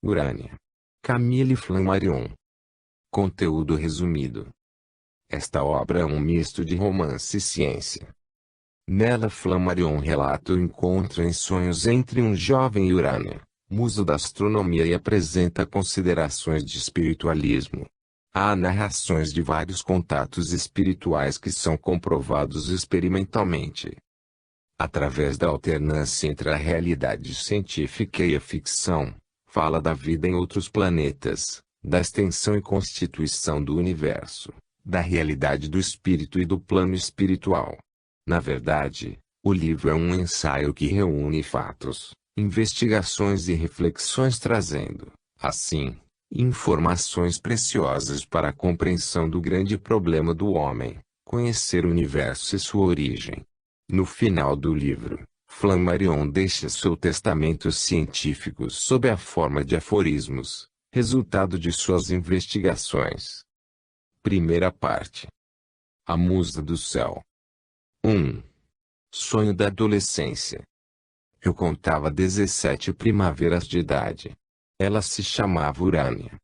Urânia. Camille Flammarion. Conteúdo resumido. Esta obra é um misto de romance e ciência. Nela Flammarion relata o encontro em sonhos entre um jovem e Urânia, musa da astronomia, e apresenta considerações de espiritualismo. Há narrações de vários contatos espirituais que são comprovados experimentalmente. Através da alternância entre a realidade científica e a ficção, fala da vida em outros planetas, da extensão e constituição do universo, da realidade do espírito e do plano espiritual. Na verdade, o livro é um ensaio que reúne fatos, investigações e reflexões, trazendo, assim, informações preciosas para a compreensão do grande problema do homem: conhecer o universo e sua origem. No final do livro, Flammarion deixa seu testamento científico sob a forma de aforismos, resultado de suas investigações. Primeira parte. A Musa do Céu. 1. Sonho da adolescência. Eu contava 17 primaveras de idade. Ela se chamava Urânia.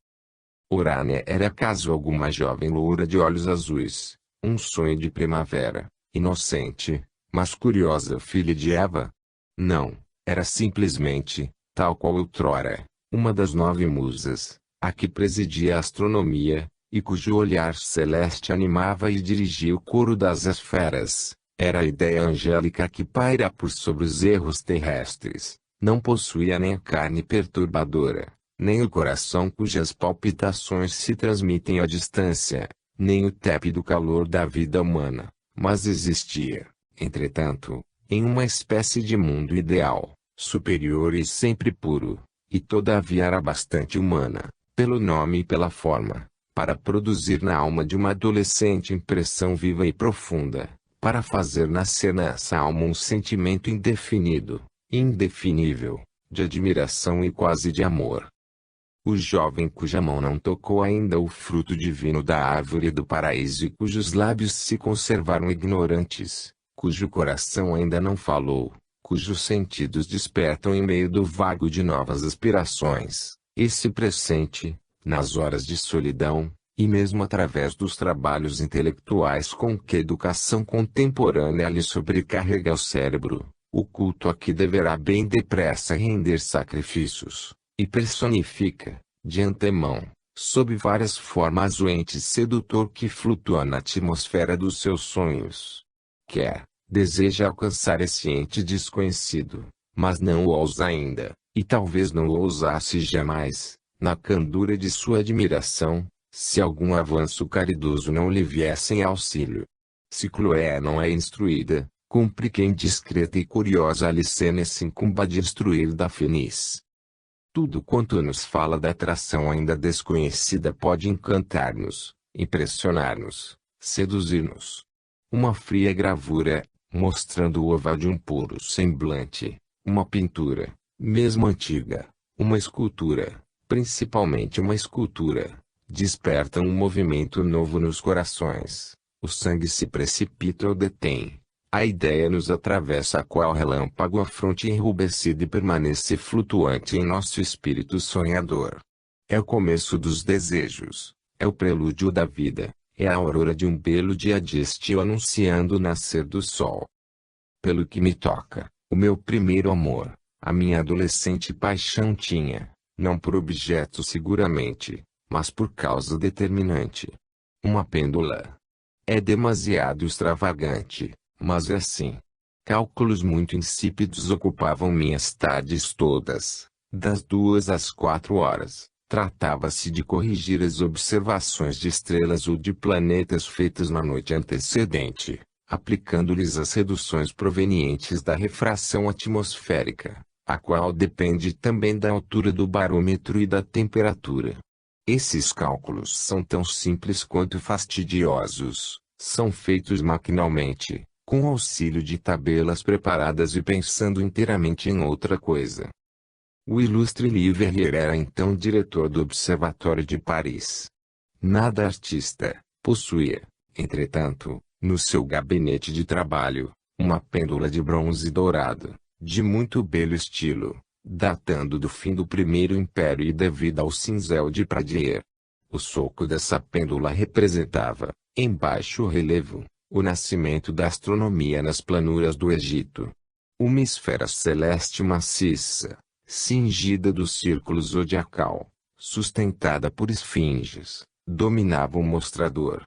Urânia era acaso alguma jovem loura de olhos azuis, um sonho de primavera, inocente, mas curiosa filha de Eva? Não, era simplesmente, tal qual outrora, uma das 9 musas, a que presidia a astronomia, e cujo olhar celeste animava e dirigia o coro das esferas. Era a ideia angélica que paira por sobre os erros terrestres. Não possuía nem a carne perturbadora, nem o coração cujas palpitações se transmitem à distância, nem o tépido calor da vida humana, mas existia, entretanto, em uma espécie de mundo ideal, superior e sempre puro, e todavia era bastante humana, pelo nome e pela forma, para produzir na alma de uma adolescente impressão viva e profunda, para fazer nascer nessa alma um sentimento indefinido, indefinível, de admiração e quase de amor. O jovem cuja mão não tocou ainda o fruto divino da árvore do paraíso e cujos lábios se conservaram ignorantes, cujo coração ainda não falou, cujos sentidos despertam em meio do vago de novas aspirações, esse pressente, nas horas de solidão, e mesmo através dos trabalhos intelectuais com que a educação contemporânea lhe sobrecarrega o cérebro, o culto a que deverá bem depressa render sacrifícios, e personifica, de antemão, sob várias formas, o ente sedutor que flutua na atmosfera dos seus sonhos. Deseja alcançar esse ente desconhecido, mas não o ousa ainda, e talvez não o ousasse jamais, na candura de sua admiração, se algum avanço caridoso não lhe viesse em auxílio. Se Chloé não é instruída, cumpre que indiscreta e curiosa Alicene se incumba de instruir Daphnis. Tudo quanto nos fala da atração ainda desconhecida pode encantar-nos, impressionar-nos, seduzir-nos. Uma fria gravura, mostrando o oval de um puro semblante, uma pintura, mesmo antiga, uma escultura, principalmente uma escultura, despertam um movimento novo nos corações. O sangue se precipita ou detém. A ideia nos atravessa qual relâmpago a fronte enrubescida e permanece flutuante em nosso espírito sonhador. É o começo dos desejos, é o prelúdio da vida, é a aurora de um belo dia de estio anunciando o nascer do sol. Pelo que me toca, o meu primeiro amor, a minha adolescente paixão tinha, não por objeto seguramente, mas por causa determinante, uma pêndula. É demasiado extravagante, mas é assim. Cálculos muito insípidos ocupavam minhas tardes todas, das 2 às 4 horas. Tratava-se de corrigir as observações de estrelas ou de planetas feitas na noite antecedente, aplicando-lhes as reduções provenientes da refração atmosférica, a qual depende também da altura do barômetro e da temperatura. Esses cálculos são tão simples quanto fastidiosos, são feitos maquinalmente, com auxílio de tabelas preparadas e pensando inteiramente em outra coisa. O ilustre Leverrier era então diretor do Observatório de Paris. Nada artista, possuía, entretanto, no seu gabinete de trabalho, uma pêndula de bronze dourado, de muito belo estilo, datando do fim do Primeiro Império e devido ao cinzel de Pradier. O soco dessa pêndula representava, em baixo relevo, o nascimento da astronomia nas planuras do Egito. Uma esfera celeste maciça, cingida do círculo zodiacal, sustentada por esfinges, dominava o mostrador.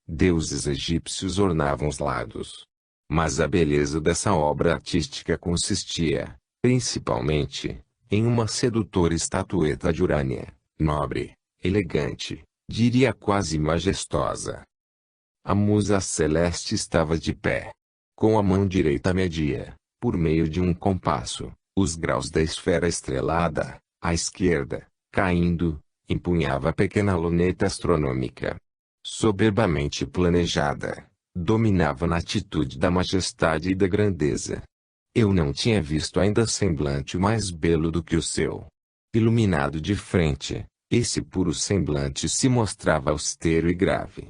Deuses egípcios ornavam os lados. Mas a beleza dessa obra artística consistia, principalmente, em uma sedutora estatueta de Urânia, nobre, elegante, diria quase majestosa. A musa celeste estava de pé. Com a mão direita media, por meio de um compasso, os graus da esfera estrelada, à esquerda, caindo, empunhava a pequena luneta astronômica. Soberbamente planejada, dominava na atitude da majestade e da grandeza. Eu não tinha visto ainda semblante mais belo do que o seu. Iluminado de frente, esse puro semblante se mostrava austero e grave.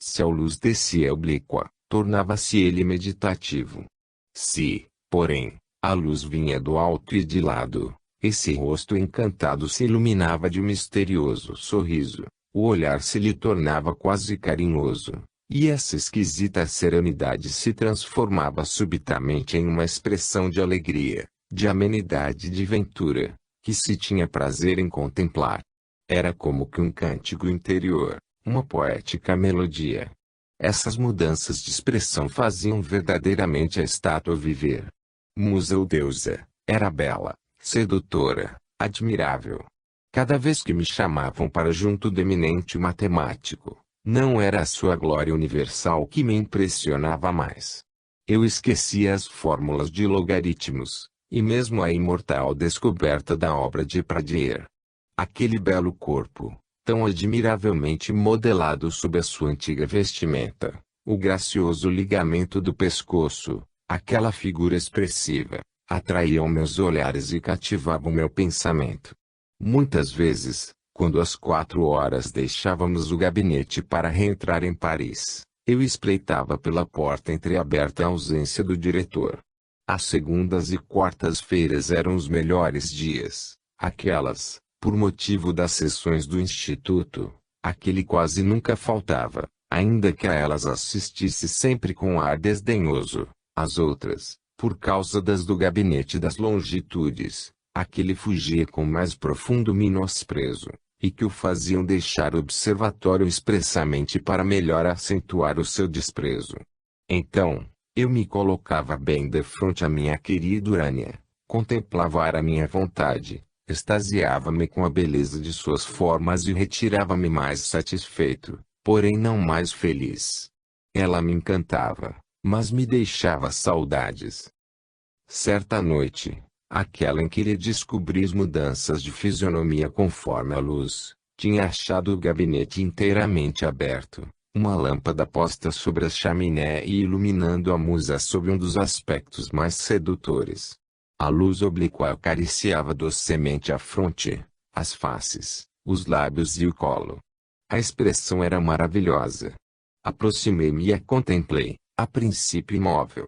Se a luz descia oblíqua, tornava-se ele meditativo. Se, porém, a luz vinha do alto e de lado, esse rosto encantado se iluminava de um misterioso sorriso, o olhar se lhe tornava quase carinhoso, e essa esquisita serenidade se transformava subitamente em uma expressão de alegria, de amenidade e de ventura, que se tinha prazer em contemplar. Era como que um cântico interior, uma poética melodia. Essas mudanças de expressão faziam verdadeiramente a estátua viver. Musa ou deusa, era bela, sedutora, admirável. Cada vez que me chamavam para junto do eminente matemático, não era a sua glória universal que me impressionava mais. Eu esquecia as fórmulas de logaritmos, e mesmo a imortal descoberta da obra de Pradier. Aquele belo corpo, tão admiravelmente modelado sob a sua antiga vestimenta, o gracioso ligamento do pescoço, aquela figura expressiva, atraíam meus olhares e cativavam meu pensamento. Muitas vezes, quando às 4 horas deixávamos o gabinete para reentrar em Paris, eu espreitava pela porta entreaberta a ausência do diretor. As segundas e quartas-feiras eram os melhores dias, aquelas, por motivo das sessões do Instituto, aquele quase nunca faltava, ainda que a elas assistisse sempre com ar desdenhoso, as outras, por causa das do gabinete das longitudes, aquele fugia com mais profundo menosprezo, e que o faziam deixar o observatório expressamente para melhor acentuar o seu desprezo. Então, eu me colocava bem defronte à minha querida Urânia, contemplava-a à minha vontade, extasiava-me com a beleza de suas formas e retirava-me mais satisfeito, porém não mais feliz. Ela me encantava, mas me deixava saudades. Certa noite, aquela em que lhe descobri as mudanças de fisionomia conforme a luz, tinha achado o gabinete inteiramente aberto, uma lâmpada posta sobre a chaminé e iluminando a musa sob um dos aspectos mais sedutores. A luz oblíqua acariciava docemente a fronte, as faces, os lábios e o colo. A expressão era maravilhosa. Aproximei-me e a contemplei, a princípio imóvel.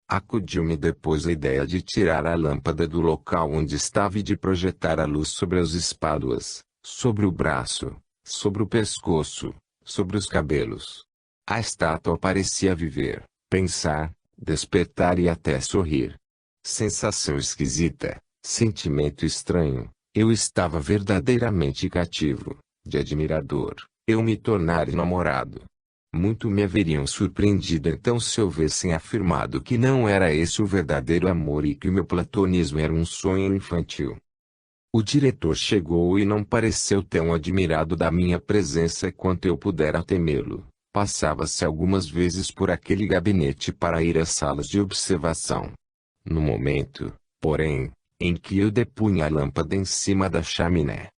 Acudiu-me depois a ideia de tirar a lâmpada do local onde estava e de projetar a luz sobre as espáduas, sobre o braço, sobre o pescoço, sobre os cabelos. A estátua parecia viver, pensar, despertar e até sorrir. Sensação esquisita, sentimento estranho, eu estava verdadeiramente cativo, de admirador, eu me tornara namorado. Muito me haveriam surpreendido então se houvessem afirmado que não era esse o verdadeiro amor e que o meu platonismo era um sonho infantil. O diretor chegou e não pareceu tão admirado da minha presença quanto eu pudera temê-lo. Passava-se algumas vezes por aquele gabinete para ir às salas de observação. No momento, porém, em que eu depunha a lâmpada em cima da chaminé.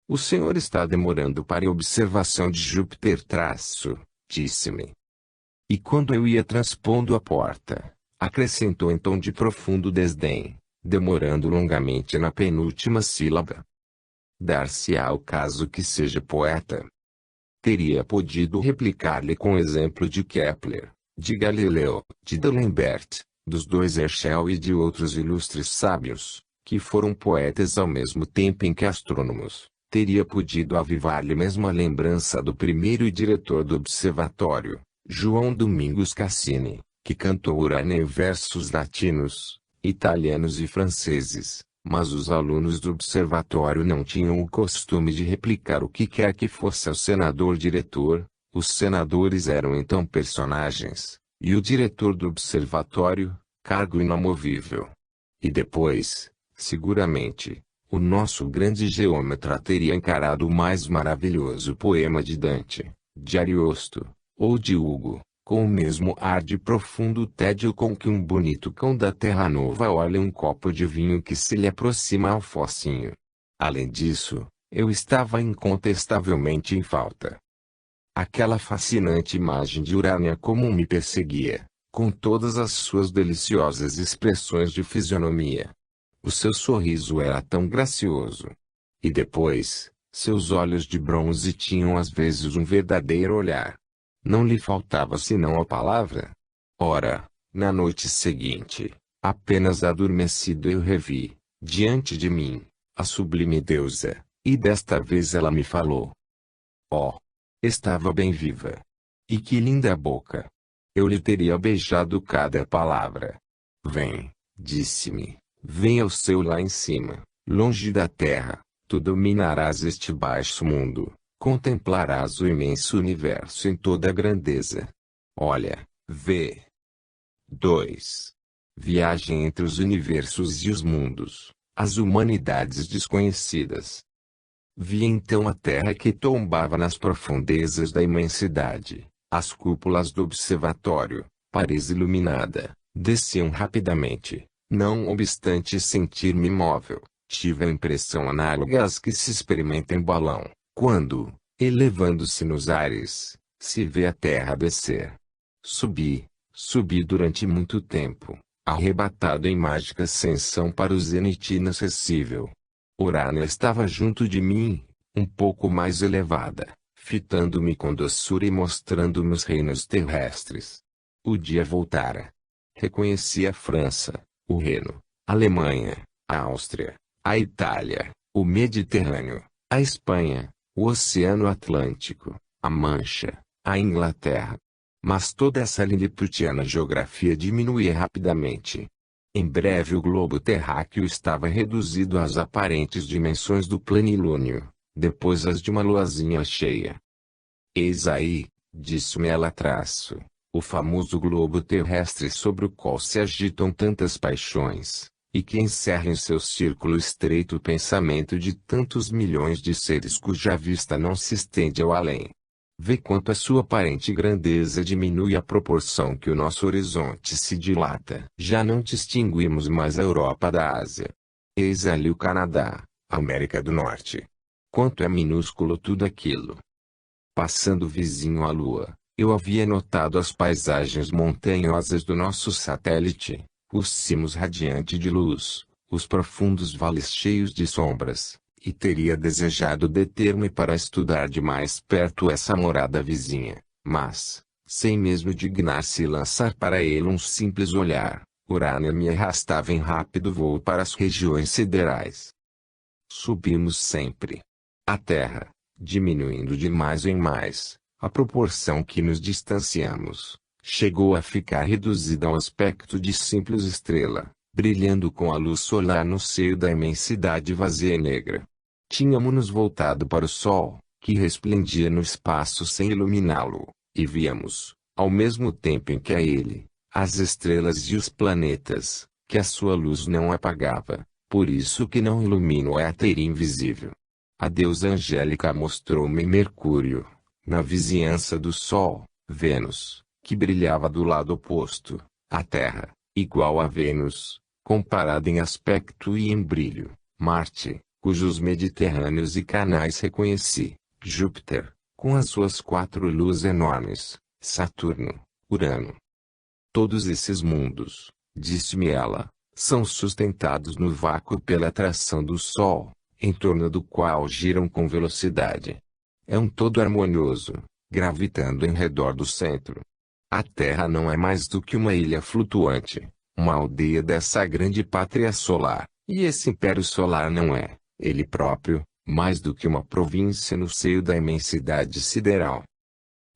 "O senhor está demorando para a observação de Júpiter traço", disse-me. E quando eu ia transpondo a porta, acrescentou em tom de profundo desdém, demorando longamente na penúltima sílaba. "Dar-se-á o caso que seja poeta." Teria podido replicar-lhe com o exemplo de Kepler, de Galileu, de D'Alembert, dos dois Herschel e de outros ilustres sábios, que foram poetas ao mesmo tempo em que astrônomos, teria podido avivar-lhe mesmo a lembrança do primeiro diretor do observatório, João Domingos Cassini, que cantou Urânia em versos latinos, italianos e franceses, mas os alunos do observatório não tinham o costume de replicar o que quer que fosse ao senador-diretor. Os senadores eram então personagens, e o diretor do observatório, cargo inamovível. E depois, seguramente, o nosso grande geômetra teria encarado o mais maravilhoso poema de Dante, de Ariosto, ou de Hugo, com o mesmo ar de profundo tédio com que um bonito cão da Terra Nova olha um copo de vinho que se lhe aproxima ao focinho. Além disso, eu estava incontestavelmente em falta. Aquela fascinante imagem de Urânia comum me perseguia, com todas as suas deliciosas expressões de fisionomia. O seu sorriso era tão gracioso. E depois, seus olhos de bronze tinham às vezes um verdadeiro olhar. Não lhe faltava senão a palavra. Ora, na noite seguinte, apenas adormecido eu revi, diante de mim, a sublime deusa, e desta vez ela me falou. Oh! Estava bem viva. E que linda boca! Eu lhe teria beijado cada palavra. Vem, disse-me, vem ao céu lá em cima, longe da terra, tu dominarás este baixo mundo, contemplarás o imenso universo em toda a grandeza. Olha, vê. 2. Viagem entre os universos e os mundos, as humanidades desconhecidas. Vi então a terra que tombava nas profundezas da imensidade. As cúpulas do observatório, Paris iluminada, desciam rapidamente. Não obstante sentir-me imóvel, tive a impressão análoga às que se experimenta em balão, quando, elevando-se nos ares, se vê a terra descer. Subi durante muito tempo, arrebatado em mágica ascensão para o zênite inacessível. Urânia estava junto de mim, um pouco mais elevada, fitando-me com doçura e mostrando-me os reinos terrestres. O dia voltara. Reconheci a França, o Reno, a Alemanha, a Áustria, a Itália, o Mediterrâneo, a Espanha, o Oceano Atlântico, a Mancha, a Inglaterra. Mas toda essa liliputiana geografia diminuía rapidamente. Em breve o globo terráqueo estava reduzido às aparentes dimensões do plenilúnio, depois às de uma luazinha cheia. Eis aí, disse-me ela traço, o famoso globo terrestre sobre o qual se agitam tantas paixões, e que encerra em seu círculo estreito o pensamento de tantos milhões de seres cuja vista não se estende ao além. Vê quanto a sua aparente grandeza diminui à proporção que o nosso horizonte se dilata. Já não distinguimos mais a Europa da Ásia. Eis ali o Canadá, a América do Norte. Quanto é minúsculo tudo aquilo! Passando vizinho à Lua, eu havia notado as paisagens montanhosas do nosso satélite, os cimos radiantes de luz, os profundos vales cheios de sombras. E teria desejado deter-me para estudar de mais perto essa morada vizinha, mas, sem mesmo dignar-se lançar para ele um simples olhar, Urânia me arrastava em rápido voo para as regiões siderais. Subimos sempre. A Terra, diminuindo de mais em mais, à proporção que nos distanciamos, chegou a ficar reduzida ao aspecto de simples estrela, brilhando com a luz solar no seio da imensidade vazia e negra. Tínhamos-nos voltado para o Sol, que resplendia no espaço sem iluminá-lo, e víamos, ao mesmo tempo em que a ele, as estrelas e os planetas, que a sua luz não apagava, por isso que não ilumina o éter invisível. A deusa Angélica mostrou-me Mercúrio, na vizinhança do Sol, Vênus, que brilhava do lado oposto, a Terra, igual a Vênus, comparada em aspecto e em brilho, Marte, cujos mediterrâneos e canais reconheci, Júpiter, com as suas 4 luas enormes, Saturno, Urano. Todos esses mundos, disse-me ela, são sustentados no vácuo pela atração do Sol, em torno do qual giram com velocidade. É um todo harmonioso, gravitando em redor do centro. A Terra não é mais do que uma ilha flutuante, uma aldeia dessa grande pátria solar, E esse império solar não é, ele próprio, mais do que uma província no seio da imensidade sideral.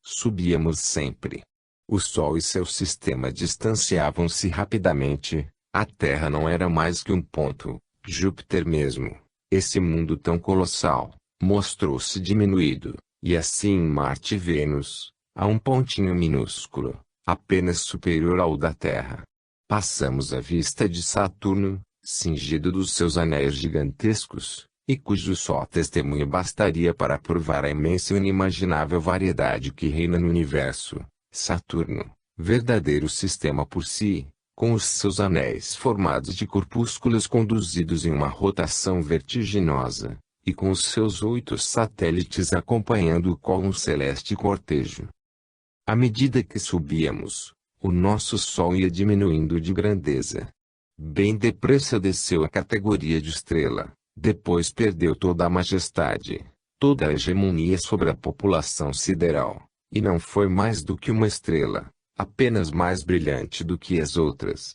Subíamos sempre. O Sol e seu sistema distanciavam-se rapidamente, a Terra não era mais que um ponto, Júpiter mesmo, esse mundo tão colossal, mostrou-se diminuído, e assim Marte e Vênus, a um pontinho minúsculo, apenas superior ao da Terra. Passamos à vista de Saturno, cingido dos seus anéis gigantescos, e cujo só testemunho bastaria para provar a imensa e inimaginável variedade que reina no universo. Saturno, verdadeiro sistema por si, com os seus anéis formados de corpúsculos conduzidos em uma rotação vertiginosa, e com os seus 8 satélites acompanhando-o com um celeste cortejo. À medida que subíamos, o nosso Sol ia diminuindo de grandeza. Bem depressa desceu a categoria de estrela, depois perdeu toda a majestade, toda a hegemonia sobre a população sideral, e não foi mais do que uma estrela, apenas mais brilhante do que as outras.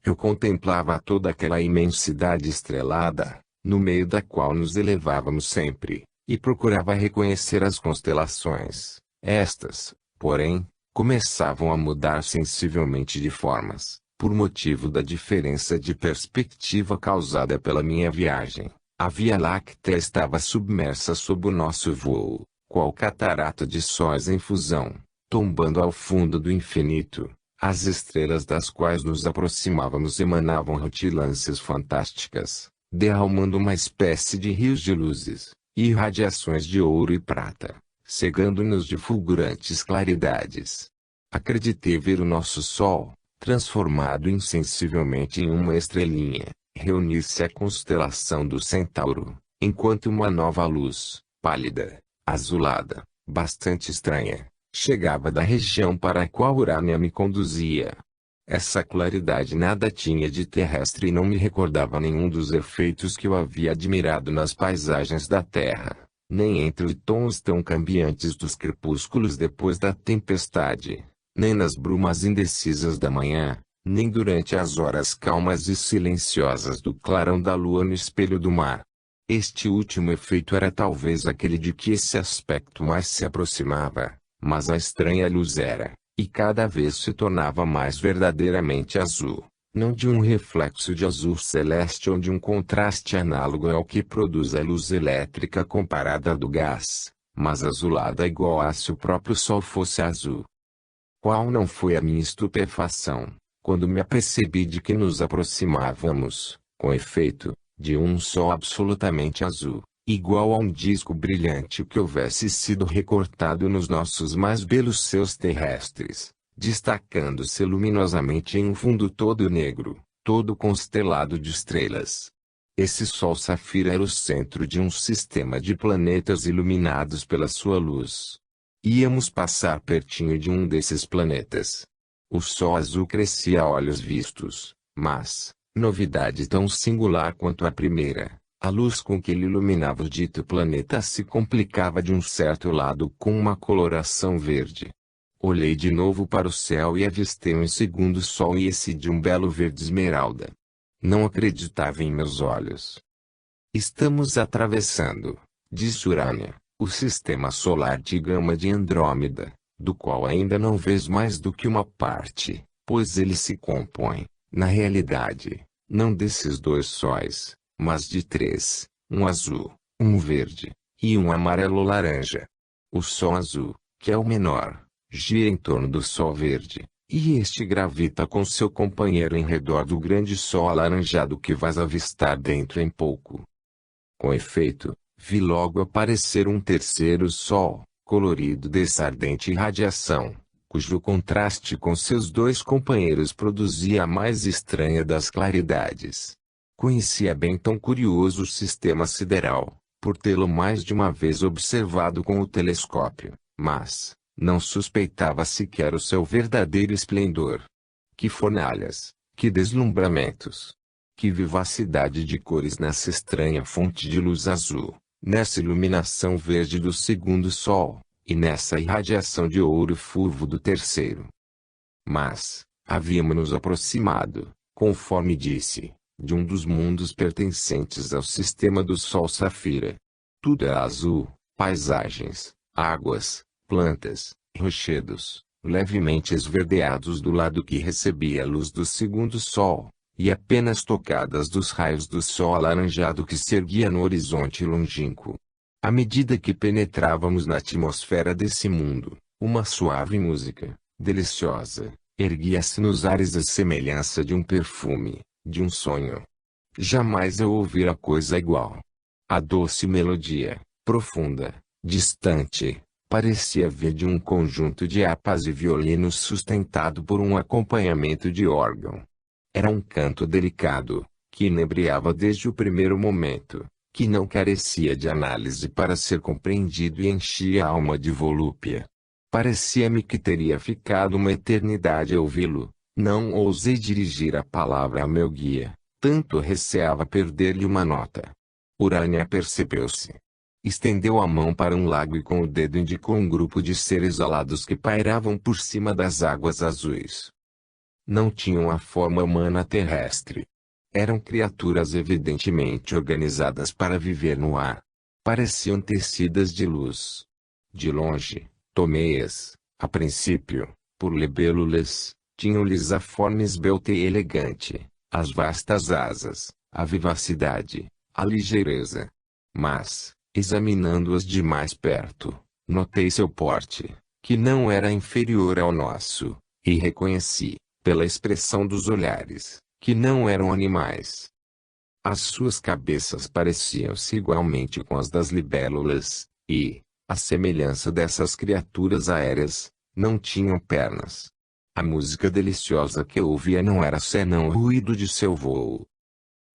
Eu contemplava toda aquela imensidade estrelada, no meio da qual nos elevávamos sempre, e procurava reconhecer as constelações. Estas, porém, começavam a mudar sensivelmente de formas, por motivo da diferença de perspectiva causada pela minha viagem. A Via Láctea estava submersa sob o nosso voo, qual catarata de sóis em fusão, tombando ao fundo do infinito. As estrelas das quais nos aproximávamos emanavam rutilâncias fantásticas, derramando uma espécie de rios de luzes, e radiações de ouro e prata, cegando-nos de fulgurantes claridades. Acreditei ver o nosso Sol, transformado insensivelmente em uma estrelinha, reunir-se à constelação do Centauro, enquanto uma nova luz, pálida, azulada, bastante estranha, chegava da região para a qual Urânia me conduzia. Essa claridade nada tinha de terrestre e não me recordava nenhum dos efeitos que eu havia admirado nas paisagens da Terra, nem entre os tons tão cambiantes dos crepúsculos depois da tempestade, nem nas brumas indecisas da manhã, nem durante as horas calmas e silenciosas do clarão da lua no espelho do mar. Este último efeito era talvez aquele de que esse aspecto mais se aproximava, mas a estranha luz era, e cada vez se tornava mais verdadeiramente azul, não de um reflexo de azul celeste ou de um contraste análogo ao que produz a luz elétrica comparada à do gás, mas azulada igual a se o próprio Sol fosse azul. Qual não foi a minha estupefação, quando me apercebi de que nos aproximávamos, com efeito, de um Sol absolutamente azul, igual a um disco brilhante que houvesse sido recortado nos nossos mais belos seios terrestres, destacando-se luminosamente em um fundo todo negro, todo constelado de estrelas. Esse Sol safira era o centro de um sistema de planetas iluminados pela sua luz. Íamos passar pertinho de um desses planetas. O Sol azul crescia a olhos vistos, mas, novidade tão singular quanto a primeira, a luz com que ele iluminava o dito planeta se complicava de um certo lado com uma coloração verde. Olhei de novo para o céu e avistei um segundo Sol e esse de um belo verde esmeralda. Não acreditava em meus olhos. Estamos atravessando, disse Urânia, o sistema solar de Gama de Andrômeda, do qual ainda não vês mais do que uma parte, pois ele se compõe, na realidade, não desses 2 sóis, mas de 3, um azul, um verde, e um amarelo-laranja. O Sol azul, que é o menor, gira em torno do Sol verde, e este gravita com seu companheiro em redor do grande Sol alaranjado que vais avistar dentro em pouco. Com efeito, vi logo aparecer um terceiro Sol, colorido dessa ardente radiação, cujo contraste com seus 2 companheiros produzia a mais estranha das claridades. Conhecia bem tão curioso sistema sideral, por tê-lo mais de uma vez observado com o telescópio, mas não suspeitava sequer o seu verdadeiro esplendor. Que fornalhas, que deslumbramentos, que vivacidade de cores nessa estranha fonte de luz azul, nessa iluminação verde do segundo Sol, e nessa irradiação de ouro fulvo do terceiro. Mas, havíamos nos aproximado, conforme disse, de um dos mundos pertencentes ao sistema do Sol Safira. Tudo era azul, paisagens, águas, plantas, rochedos, levemente esverdeados do lado que recebia a luz do segundo sol, e apenas tocadas dos raios do sol alaranjado que se erguia no horizonte longínquo. À medida que penetrávamos na atmosfera desse mundo, uma suave música, deliciosa, erguia-se nos ares à semelhança de um perfume, de um sonho. Jamais eu ouvira coisa igual. A doce melodia, profunda, distante, parecia vir de um conjunto de harpas e violinos sustentado por um acompanhamento de órgão. Era um canto delicado, que inebriava desde o primeiro momento, que não carecia de análise para ser compreendido e enchia a alma de volúpia. Parecia-me que teria ficado uma eternidade a ouvi-lo. Não ousei dirigir a palavra ao meu guia, tanto receava perder-lhe uma nota. Urânia percebeu-se. Estendeu a mão para um lago e com o dedo indicou um grupo de seres alados que pairavam por cima das águas azuis. Não tinham a forma humana terrestre. Eram criaturas evidentemente organizadas para viver no ar. Pareciam tecidas de luz. De longe, tomei-as, a princípio, por libélulas, tinham-lhes a forma esbelta e elegante, as vastas asas, a vivacidade, a ligeireza. Mas, examinando-as de mais perto, notei seu porte, que não era inferior ao nosso, e reconheci, pela expressão dos olhares, que não eram animais. As suas cabeças pareciam-se igualmente com as das libélulas, e, à semelhança dessas criaturas aéreas, não tinham pernas. A música deliciosa que eu ouvia não era senão o ruído de seu vôo.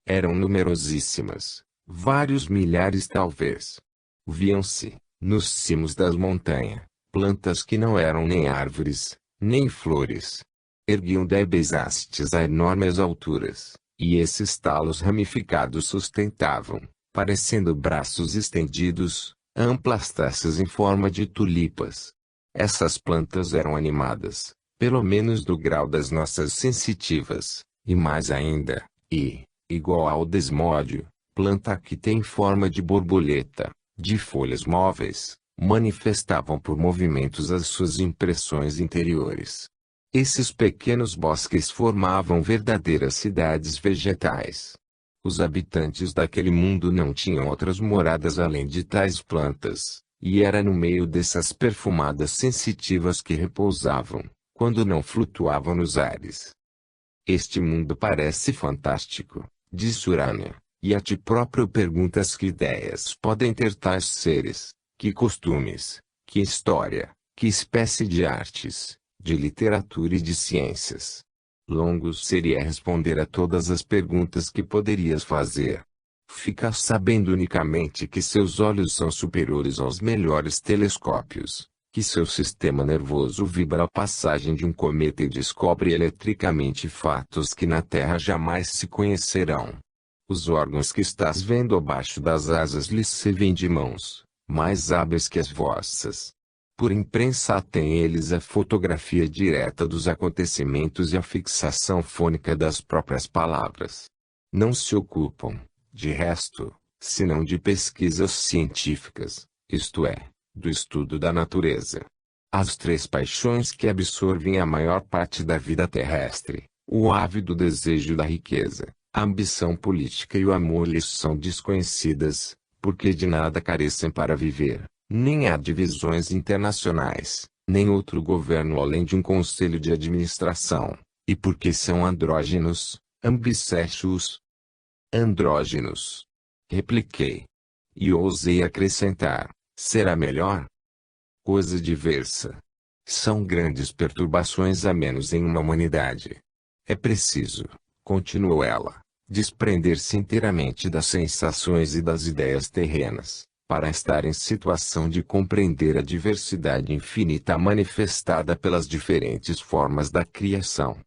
Eram numerosíssimas, vários milhares talvez. Viam-se, nos cimos das montanhas, plantas que não eram nem árvores, nem flores. Erguiam débeis hastes a enormes alturas, e esses talos ramificados sustentavam, parecendo braços estendidos, amplas taças em forma de tulipas. Essas plantas eram animadas, pelo menos do grau das nossas sensitivas, e mais ainda, igual ao desmódio, planta que tem forma de borboleta, de folhas móveis, manifestavam por movimentos as suas impressões interiores. Esses pequenos bosques formavam verdadeiras cidades vegetais. Os habitantes daquele mundo não tinham outras moradas além de tais plantas, e era no meio dessas perfumadas sensitivas que repousavam, quando não flutuavam nos ares. Este mundo parece fantástico, disse Urânia, e a ti próprio perguntas que ideias podem ter tais seres, que costumes, que história, que espécie de artes, de literatura e de ciências. Longo seria responder a todas as perguntas que poderias fazer. Fica sabendo unicamente que seus olhos são superiores aos melhores telescópios, que seu sistema nervoso vibra à passagem de um cometa e descobre eletricamente fatos que na Terra jamais se conhecerão. Os órgãos que estás vendo abaixo das asas lhes servem de mãos, mais hábeis que as vossas. Por imprensa têm eles a fotografia direta dos acontecimentos e a fixação fônica das próprias palavras. Não se ocupam, de resto, senão de pesquisas científicas, isto é, do estudo da natureza. As três paixões que absorvem a maior parte da vida terrestre, o ávido desejo da riqueza, a ambição política e o amor lhes são desconhecidas, porque de nada carecem para viver. Nem há divisões internacionais, nem outro governo além de um conselho de administração, e porque são andrógenos, ambicessos. Andrógenos. Repliquei. E ousei acrescentar, será melhor? Coisa diversa. São grandes perturbações a menos em uma humanidade. É preciso, continuou ela, desprender-se inteiramente das sensações e das ideias terrenas, para estar em situação de compreender a diversidade infinita manifestada pelas diferentes formas da criação.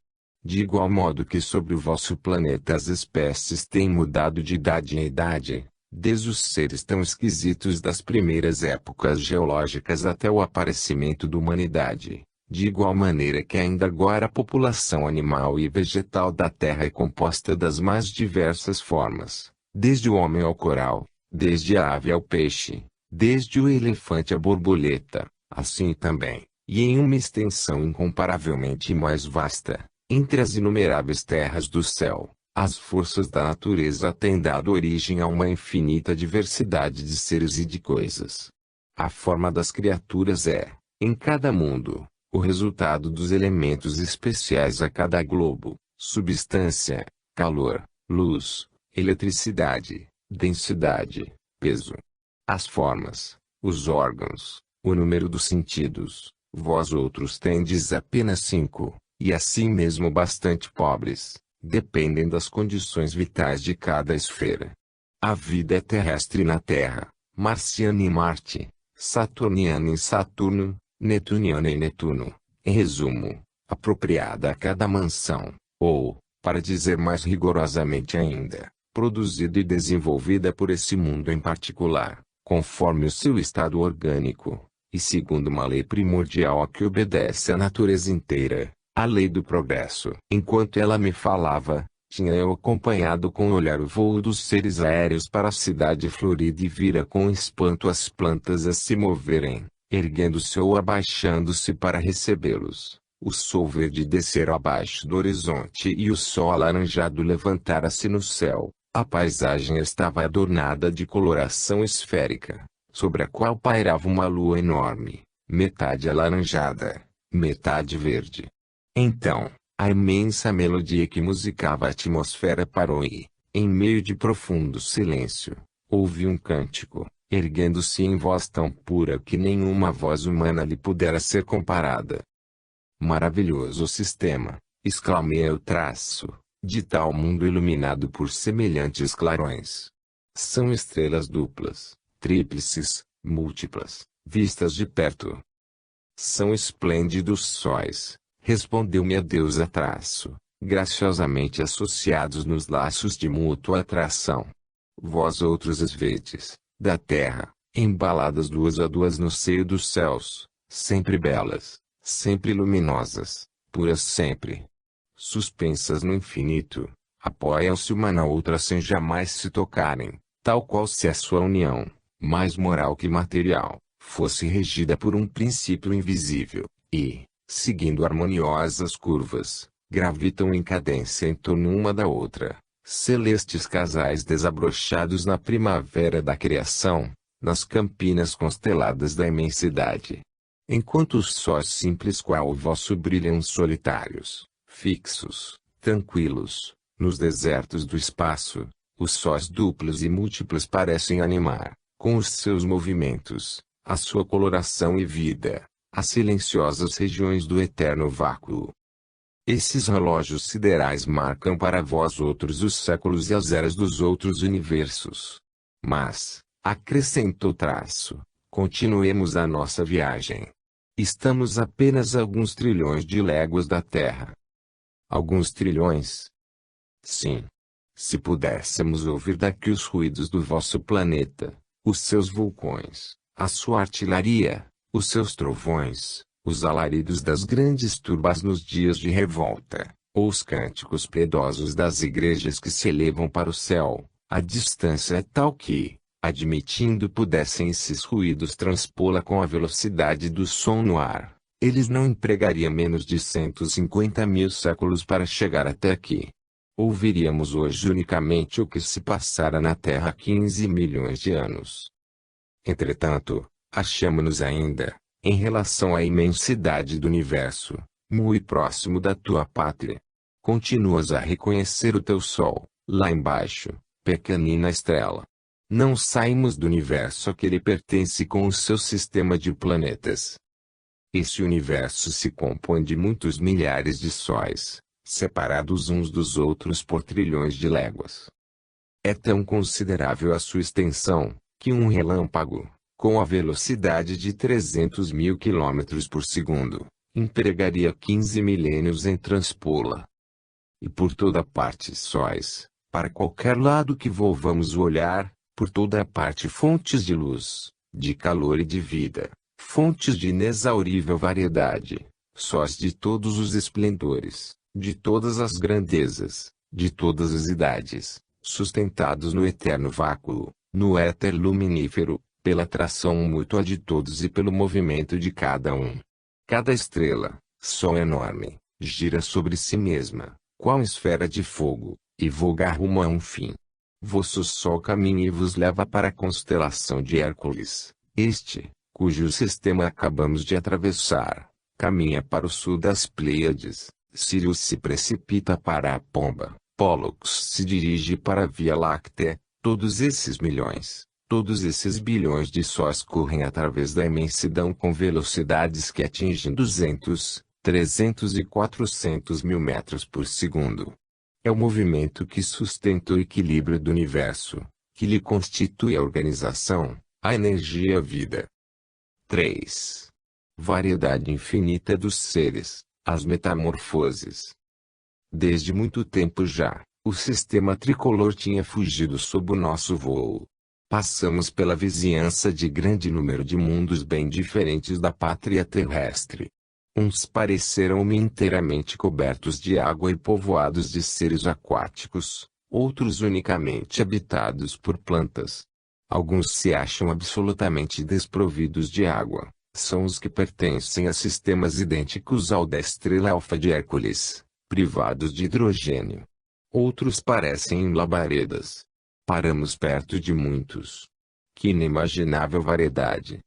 De igual modo que sobre o vosso planeta as espécies têm mudado de idade em idade, desde os seres tão esquisitos das primeiras épocas geológicas até o aparecimento da humanidade, de igual maneira que ainda agora a população animal e vegetal da Terra é composta das mais diversas formas, desde o homem ao coral, desde a ave ao peixe, desde o elefante à borboleta, assim também, e em uma extensão incomparavelmente mais vasta, entre as inumeráveis terras do céu, as forças da natureza têm dado origem a uma infinita diversidade de seres e de coisas. A forma das criaturas é, em cada mundo, o resultado dos elementos especiais a cada globo, substância, calor, luz, eletricidade, densidade, peso. As formas, os órgãos, o número dos sentidos, vós outros tendes apenas 5, e assim mesmo bastante pobres, dependem das condições vitais de cada esfera. A vida é terrestre na Terra, marciana em Marte, saturniana em Saturno, netuniana em Netuno, em resumo, apropriada a cada mansão, ou, para dizer mais rigorosamente ainda, produzida e desenvolvida por esse mundo em particular, conforme o seu estado orgânico, e segundo uma lei primordial a que obedece a natureza inteira, a lei do progresso. Enquanto ela me falava, tinha eu acompanhado com o olhar o voo dos seres aéreos para a cidade florida e vira com espanto as plantas a se moverem, erguendo-se ou abaixando-se para recebê-los, o sol verde descer abaixo do horizonte e o sol alaranjado levantar-se no céu. A paisagem estava adornada de coloração esférica, sobre a qual pairava uma lua enorme, metade alaranjada, metade verde. Então, a imensa melodia que musicava a atmosfera parou e, em meio de profundo silêncio, ouvi um cântico, erguendo-se em voz tão pura que nenhuma voz humana lhe pudera ser comparada. Maravilhoso sistema, exclamei eu de tal mundo iluminado por semelhantes clarões. São estrelas duplas, tríplices, múltiplas, vistas de perto. São esplêndidos sóis, respondeu-me a deusa graciosamente associados nos laços de mútua atração. Vós outros esvetes, da terra, embaladas duas a duas no seio dos céus, sempre belas, sempre luminosas, puras sempre. Suspensas no infinito, apoiam-se uma na outra sem jamais se tocarem, tal qual se a sua união, mais moral que material, fosse regida por um princípio invisível, e, seguindo harmoniosas curvas, gravitam em cadência em torno uma da outra, celestes casais desabrochados na primavera da criação, nas campinas consteladas da imensidade. Enquanto os sóis simples qual o vosso brilham solitários, fixos, tranquilos, nos desertos do espaço, os sóis duplos e múltiplos parecem animar, com os seus movimentos, a sua coloração e vida, as silenciosas regiões do eterno vácuo. Esses relógios siderais marcam para vós outros os séculos e as eras dos outros universos. Mas, acrescentou continuemos a nossa viagem. Estamos apenas a alguns trilhões de léguas da Terra. Alguns trilhões? Sim. Se pudéssemos ouvir daqui os ruídos do vosso planeta, os seus vulcões, a sua artilharia, os seus trovões, os alaridos das grandes turbas nos dias de revolta, ou os cânticos piedosos das igrejas que se elevam para o céu, a distância é tal que, admitindo pudessem esses ruídos transpô-la com a velocidade do som no ar, eles não empregariam menos de 150.000 séculos para chegar até aqui. Ouviríamos hoje unicamente o que se passara na Terra há 15 milhões de anos. Entretanto, achamo-nos ainda, em relação à imensidade do universo, muito próximo da tua pátria. Continuas a reconhecer o teu Sol, lá embaixo, pequenina estrela. Não saímos do universo a que ele pertence com o seu sistema de planetas. Esse universo se compõe de muitos milhares de sóis, separados uns dos outros por trilhões de léguas. É tão considerável a sua extensão, que um relâmpago, com a velocidade de 300.000 km por segundo, empregaria 15 milênios em transpô-la. E por toda parte sóis, para qualquer lado que volvamos o olhar, por toda a parte fontes de luz, de calor e de vida, fontes de inexaurível variedade, sós de todos os esplendores, de todas as grandezas, de todas as idades, sustentados no eterno vácuo, no éter luminífero, pela atração mútua de todos e pelo movimento de cada um. Cada estrela, sol enorme, gira sobre si mesma, qual esfera de fogo, e voga rumo a um fim. Vosso sol caminha e vos leva para a constelação de Hércules, cujo sistema acabamos de atravessar, caminha para o sul das Pleiades, Sirius se precipita para a Pomba, Pólux se dirige para a Via Láctea, todos esses milhões, todos esses bilhões de sóis correm através da imensidão com velocidades que atingem 200, 300 e 400 mil metros por segundo. É o movimento que sustenta o equilíbrio do universo, que lhe constitui a organização, a energia e a vida. 3. Variedade infinita dos seres, as metamorfoses. Desde muito tempo já, o sistema tricolor tinha fugido sob o nosso voo. Passamos pela vizinhança de grande número de mundos bem diferentes da pátria terrestre. Uns pareceram-me inteiramente cobertos de água e povoados de seres aquáticos, outros unicamente habitados por plantas. Alguns se acham absolutamente desprovidos de água, são os que pertencem a sistemas idênticos ao da estrela alfa de Hércules, privados de hidrogênio. Outros parecem labaredas. Paramos perto de muitos. Que inimaginável variedade!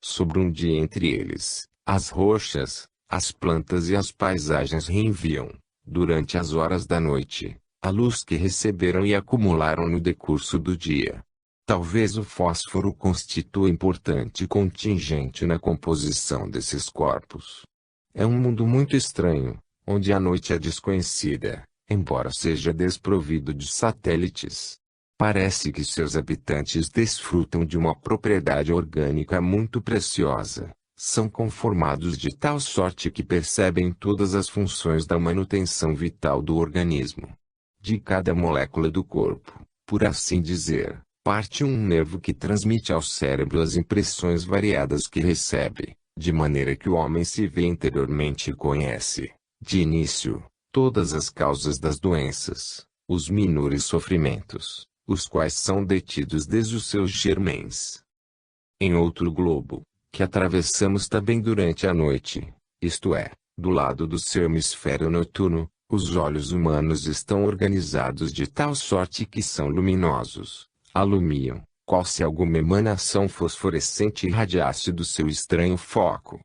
Sobre um dia entre eles, as rochas, as plantas e as paisagens reenviam, durante as horas da noite, a luz que receberam e acumularam no decurso do dia. Talvez o fósforo constitua importante contingente na composição desses corpos. É um mundo muito estranho, onde a noite é desconhecida, embora seja desprovido de satélites. Parece que seus habitantes desfrutam de uma propriedade orgânica muito preciosa. São conformados de tal sorte que percebem todas as funções da manutenção vital do organismo. De cada molécula do corpo, por assim dizer, parte um nervo que transmite ao cérebro as impressões variadas que recebe, de maneira que o homem se vê interiormente e conhece, de início, todas as causas das doenças, os menores sofrimentos, os quais são detidos desde os seus germens. Em outro globo, que atravessamos também durante a noite, isto é, do lado do seu hemisfério noturno, os olhos humanos estão organizados de tal sorte que são luminosos, alumiam, qual se alguma emanação fosforescente irradiasse do seu estranho foco.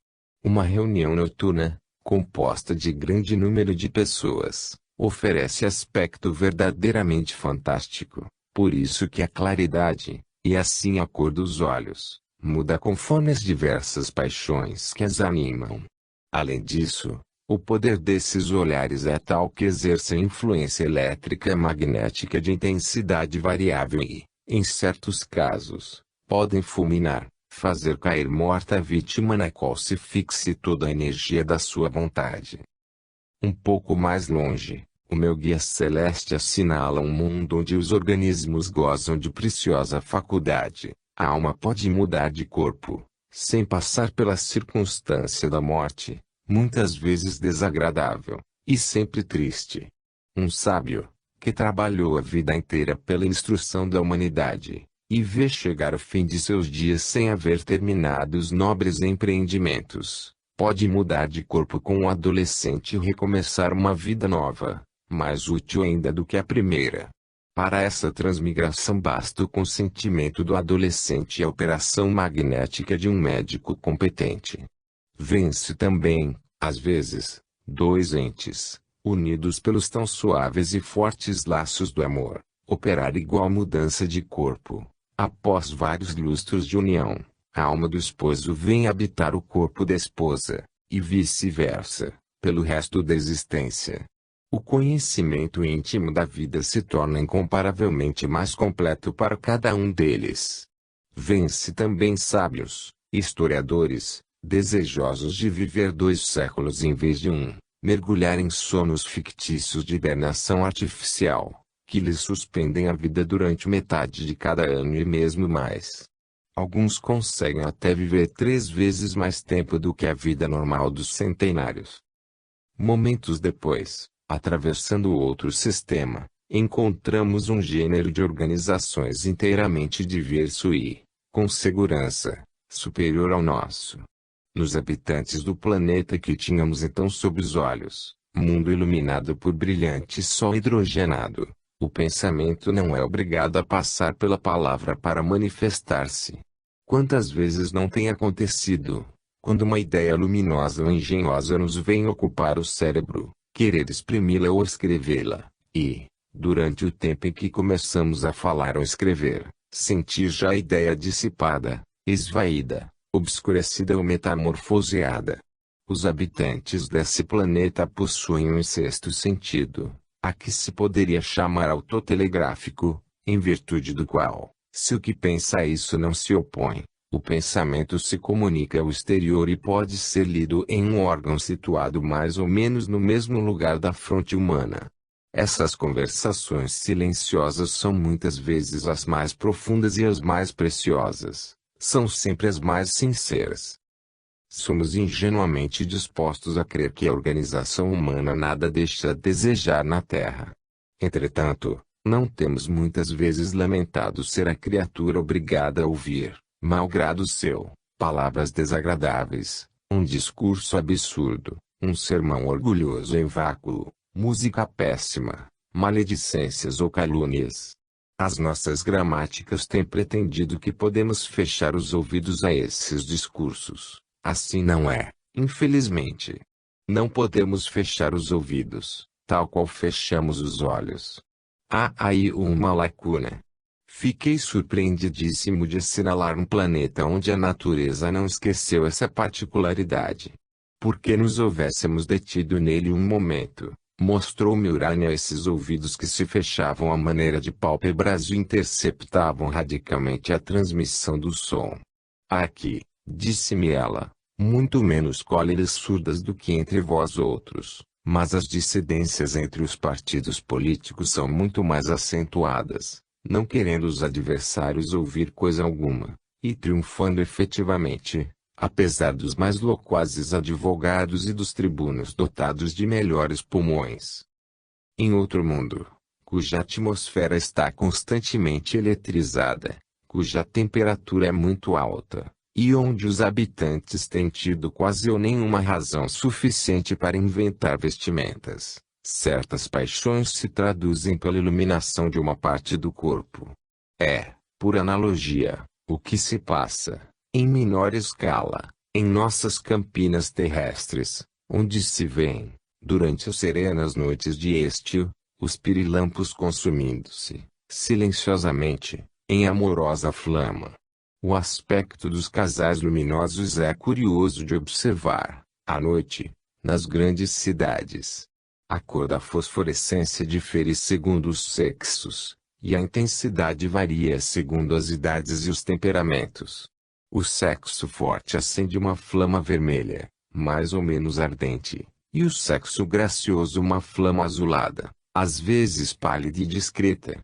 Uma reunião noturna, composta de grande número de pessoas, oferece aspecto verdadeiramente fantástico, por isso que a claridade, e assim a cor dos olhos, muda conforme as diversas paixões que as animam. Além disso, o poder desses olhares é tal que exercem influência elétrica e magnética de intensidade variável e, em certos casos, podem fulminar, fazer cair morta a vítima na qual se fixe toda a energia da sua vontade. Um pouco mais longe, o meu guia celeste assinala um mundo onde os organismos gozam de preciosa faculdade. A alma pode mudar de corpo, sem passar pela circunstância da morte, muitas vezes desagradável, e sempre triste. Um sábio, que trabalhou a vida inteira pela instrução da humanidade, e vê chegar o fim de seus dias sem haver terminado os nobres empreendimentos, pode mudar de corpo com um adolescente e recomeçar uma vida nova, mais útil ainda do que a primeira. Para essa transmigração basta o consentimento do adolescente e a operação magnética de um médico competente. Vence também, às vezes, dois entes, unidos pelos tão suaves e fortes laços do amor, operar igual mudança de corpo. Após vários lustros de união, a alma do esposo vem habitar o corpo da esposa, e vice-versa, pelo resto da existência. O conhecimento íntimo da vida se torna incomparavelmente mais completo para cada um deles. Vence também sábios, historiadores, desejosos de viver 2 séculos em vez de um, mergulhar em sonos fictícios de hibernação artificial, que lhes suspendem a vida durante metade de cada ano e mesmo mais. Alguns conseguem até viver 3 vezes mais tempo do que a vida normal dos centenários. Momentos depois, atravessando outro sistema, encontramos um gênero de organizações inteiramente diverso e, com segurança, superior ao nosso. Nos habitantes do planeta que tínhamos então sob os olhos, mundo iluminado por brilhante sol hidrogenado, o pensamento não é obrigado a passar pela palavra para manifestar-se. Quantas vezes não tem acontecido, quando uma ideia luminosa ou engenhosa nos vem ocupar o cérebro, querer exprimi-la ou escrevê-la, e, durante o tempo em que começamos a falar ou escrever, sentir já a ideia dissipada, esvaída, obscurecida ou metamorfoseada. Os habitantes desse planeta possuem um sexto sentido, a que se poderia chamar autotelegráfico, em virtude do qual, se o que pensa a isso não se opõe, o pensamento se comunica ao exterior e pode ser lido em um órgão situado mais ou menos no mesmo lugar da fronte humana. Essas conversações silenciosas são muitas vezes as mais profundas e as mais preciosas, são sempre as mais sinceras. Somos ingenuamente dispostos a crer que a organização humana nada deixa a desejar na Terra. Entretanto, não temos muitas vezes lamentado ser a criatura obrigada a ouvir, malgrado seu, palavras desagradáveis, um discurso absurdo, um sermão orgulhoso em vácuo, música péssima, maledicências ou calúnias. As nossas gramáticas têm pretendido que podemos fechar os ouvidos a esses discursos. Assim não é, infelizmente. Não podemos fechar os ouvidos, tal qual fechamos os olhos. Há aí uma lacuna. Fiquei surpreendidíssimo de assinalar um planeta onde a natureza não esqueceu essa particularidade. Porque nos houvéssemos detido nele um momento, mostrou-me Urânia esses ouvidos que se fechavam à maneira de pálpebras e interceptavam radicalmente a transmissão do som. Aqui, disse-me ela, muito menos cóleras surdas do que entre vós outros, mas as dissidências entre os partidos políticos são muito mais acentuadas, não querendo os adversários ouvir coisa alguma, e triunfando efetivamente, apesar dos mais loquazes advogados e dos tribunos dotados de melhores pulmões. Em outro mundo, cuja atmosfera está constantemente eletrizada, cuja temperatura é muito alta, e onde os habitantes têm tido quase ou nenhuma razão suficiente para inventar vestimentas, certas paixões se traduzem pela iluminação de uma parte do corpo. É, por analogia, o que se passa, em menor escala, em nossas campinas terrestres, onde se vêem, durante as serenas noites de estio, os pirilampos consumindo-se, silenciosamente, em amorosa flama. O aspecto dos casais luminosos é curioso de observar, à noite, nas grandes cidades. A cor da fosforescência difere segundo os sexos, e a intensidade varia segundo as idades e os temperamentos. O sexo forte acende uma flama vermelha, mais ou menos ardente, e o sexo gracioso uma flama azulada, às vezes pálida e discreta.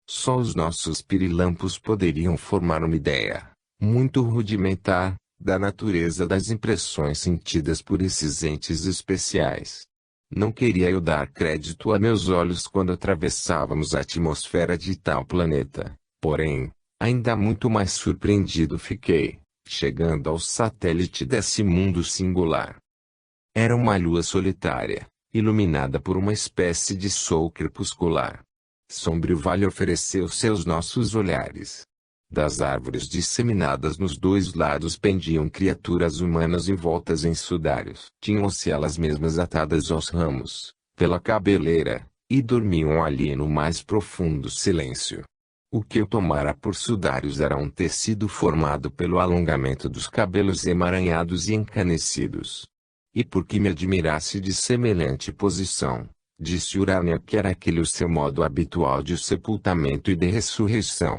Só os nossos pirilampos poderiam formar uma ideia, muito rudimentar, da natureza das impressões sentidas por esses entes especiais. Não queria eu dar crédito a meus olhos quando atravessávamos a atmosfera de tal planeta, porém, ainda muito mais surpreendido fiquei, chegando ao satélite desse mundo singular. Era uma lua solitária, iluminada por uma espécie de sol crepuscular. Sombrio vale ofereceu-se aos nossos olhares. Das árvores disseminadas nos dois lados pendiam criaturas humanas envoltas em sudários. Tinham-se elas mesmas atadas aos ramos, pela cabeleira, e dormiam ali no mais profundo silêncio. O que eu tomara por sudários era um tecido formado pelo alongamento dos cabelos emaranhados e encanecidos. E por que me admirasse de semelhante posição, disse Urânia que era aquele o seu modo habitual de sepultamento e de ressurreição.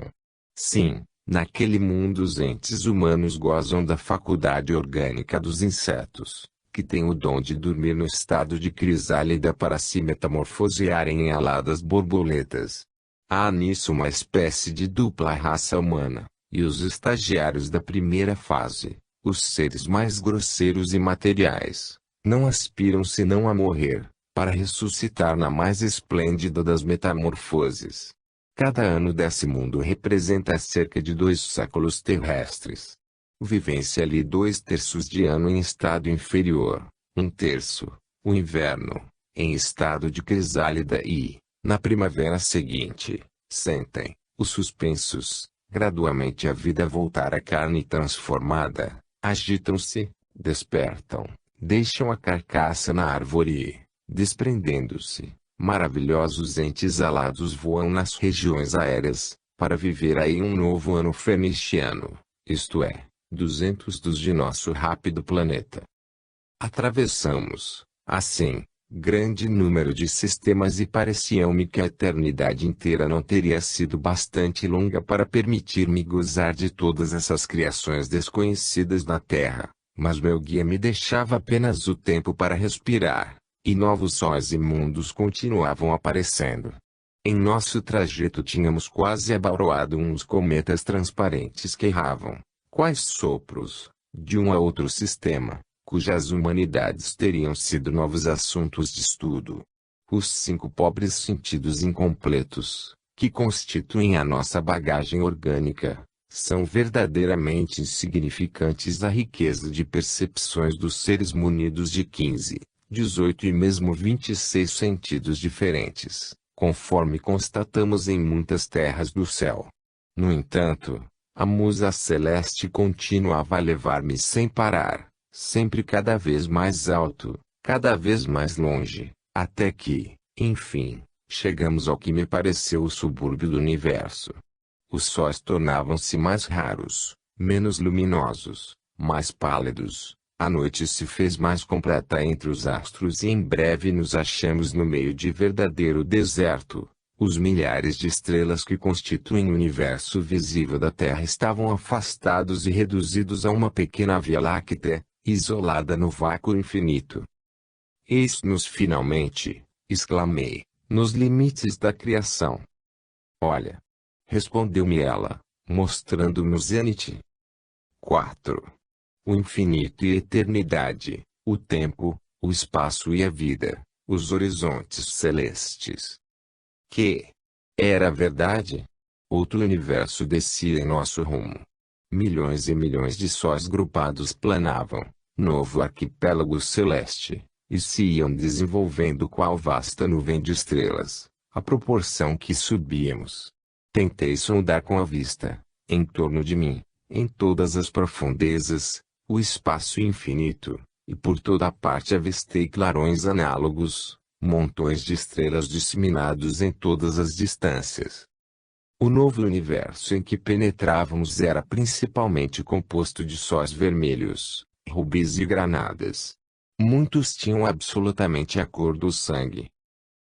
Sim, naquele mundo os entes humanos gozam da faculdade orgânica dos insetos, que têm o dom de dormir no estado de crisálida para se metamorfosearem em aladas borboletas. Há nisso uma espécie de dupla raça humana, E os estagiários da primeira fase, os seres mais grosseiros e materiais, não aspiram senão a morrer, para ressuscitar na mais esplêndida das metamorfoses. Cada ano desse mundo representa cerca de 2 séculos terrestres. Vivência-lhe 2/3 de ano em estado inferior, 1/3, o inverno, em estado de crisálida e, na primavera seguinte, sentem, os suspensos, gradualmente a vida voltar à carne transformada, agitam-se, despertam, deixam a carcaça na árvore e, desprendendo-se, maravilhosos entes alados voam nas regiões aéreas, para viver aí um novo ano feniciano, isto é, 200 dos de nosso rápido planeta. Atravessamos, assim, grande número de sistemas e parecia-me que a eternidade inteira não teria sido bastante longa para permitir-me gozar de todas essas criações desconhecidas na Terra, mas meu guia me deixava apenas o tempo para respirar, e novos sóis e mundos continuavam aparecendo. Em nosso trajeto tínhamos quase abaroado uns cometas transparentes que erravam, quais sopros, de um a outro sistema, cujas humanidades teriam sido novos assuntos de estudo. Os 5 pobres sentidos incompletos, que constituem a nossa bagagem orgânica, são verdadeiramente insignificantes à riqueza de percepções dos seres munidos de 15, 18 e mesmo 26 sentidos diferentes, conforme constatamos em muitas terras do céu. No entanto, a musa celeste continuava a levar-me sem parar, sempre cada vez mais alto, cada vez mais longe, até que, enfim, chegamos ao que me pareceu o subúrbio do universo. Os sóis tornavam-se mais raros, menos luminosos, mais pálidos, a noite se fez mais completa entre os astros e em breve nos achamos no meio de verdadeiro deserto. Os milhares de estrelas que constituem o universo visível da Terra estavam afastados e reduzidos a uma pequena Via Láctea, isolada no vácuo infinito. Eis-nos finalmente, exclamei, nos limites da criação. Olha, respondeu-me ela, mostrando-me o zênite. 4. O infinito e a eternidade, o tempo, o espaço e a vida, os horizontes celestes. Que era verdade? Outro universo descia em nosso rumo. Milhões e milhões de sóis grupados planavam, novo arquipélago celeste, e se iam desenvolvendo qual vasta nuvem de estrelas, à proporção que subíamos. Tentei sondar com a vista, em torno de mim, em todas as profundezas, o espaço infinito, e por toda parte avistei clarões análogos, montões de estrelas disseminados em todas as distâncias. O novo universo em que penetrávamos era principalmente composto de sóis vermelhos, rubis e granadas. Muitos tinham absolutamente a cor do sangue.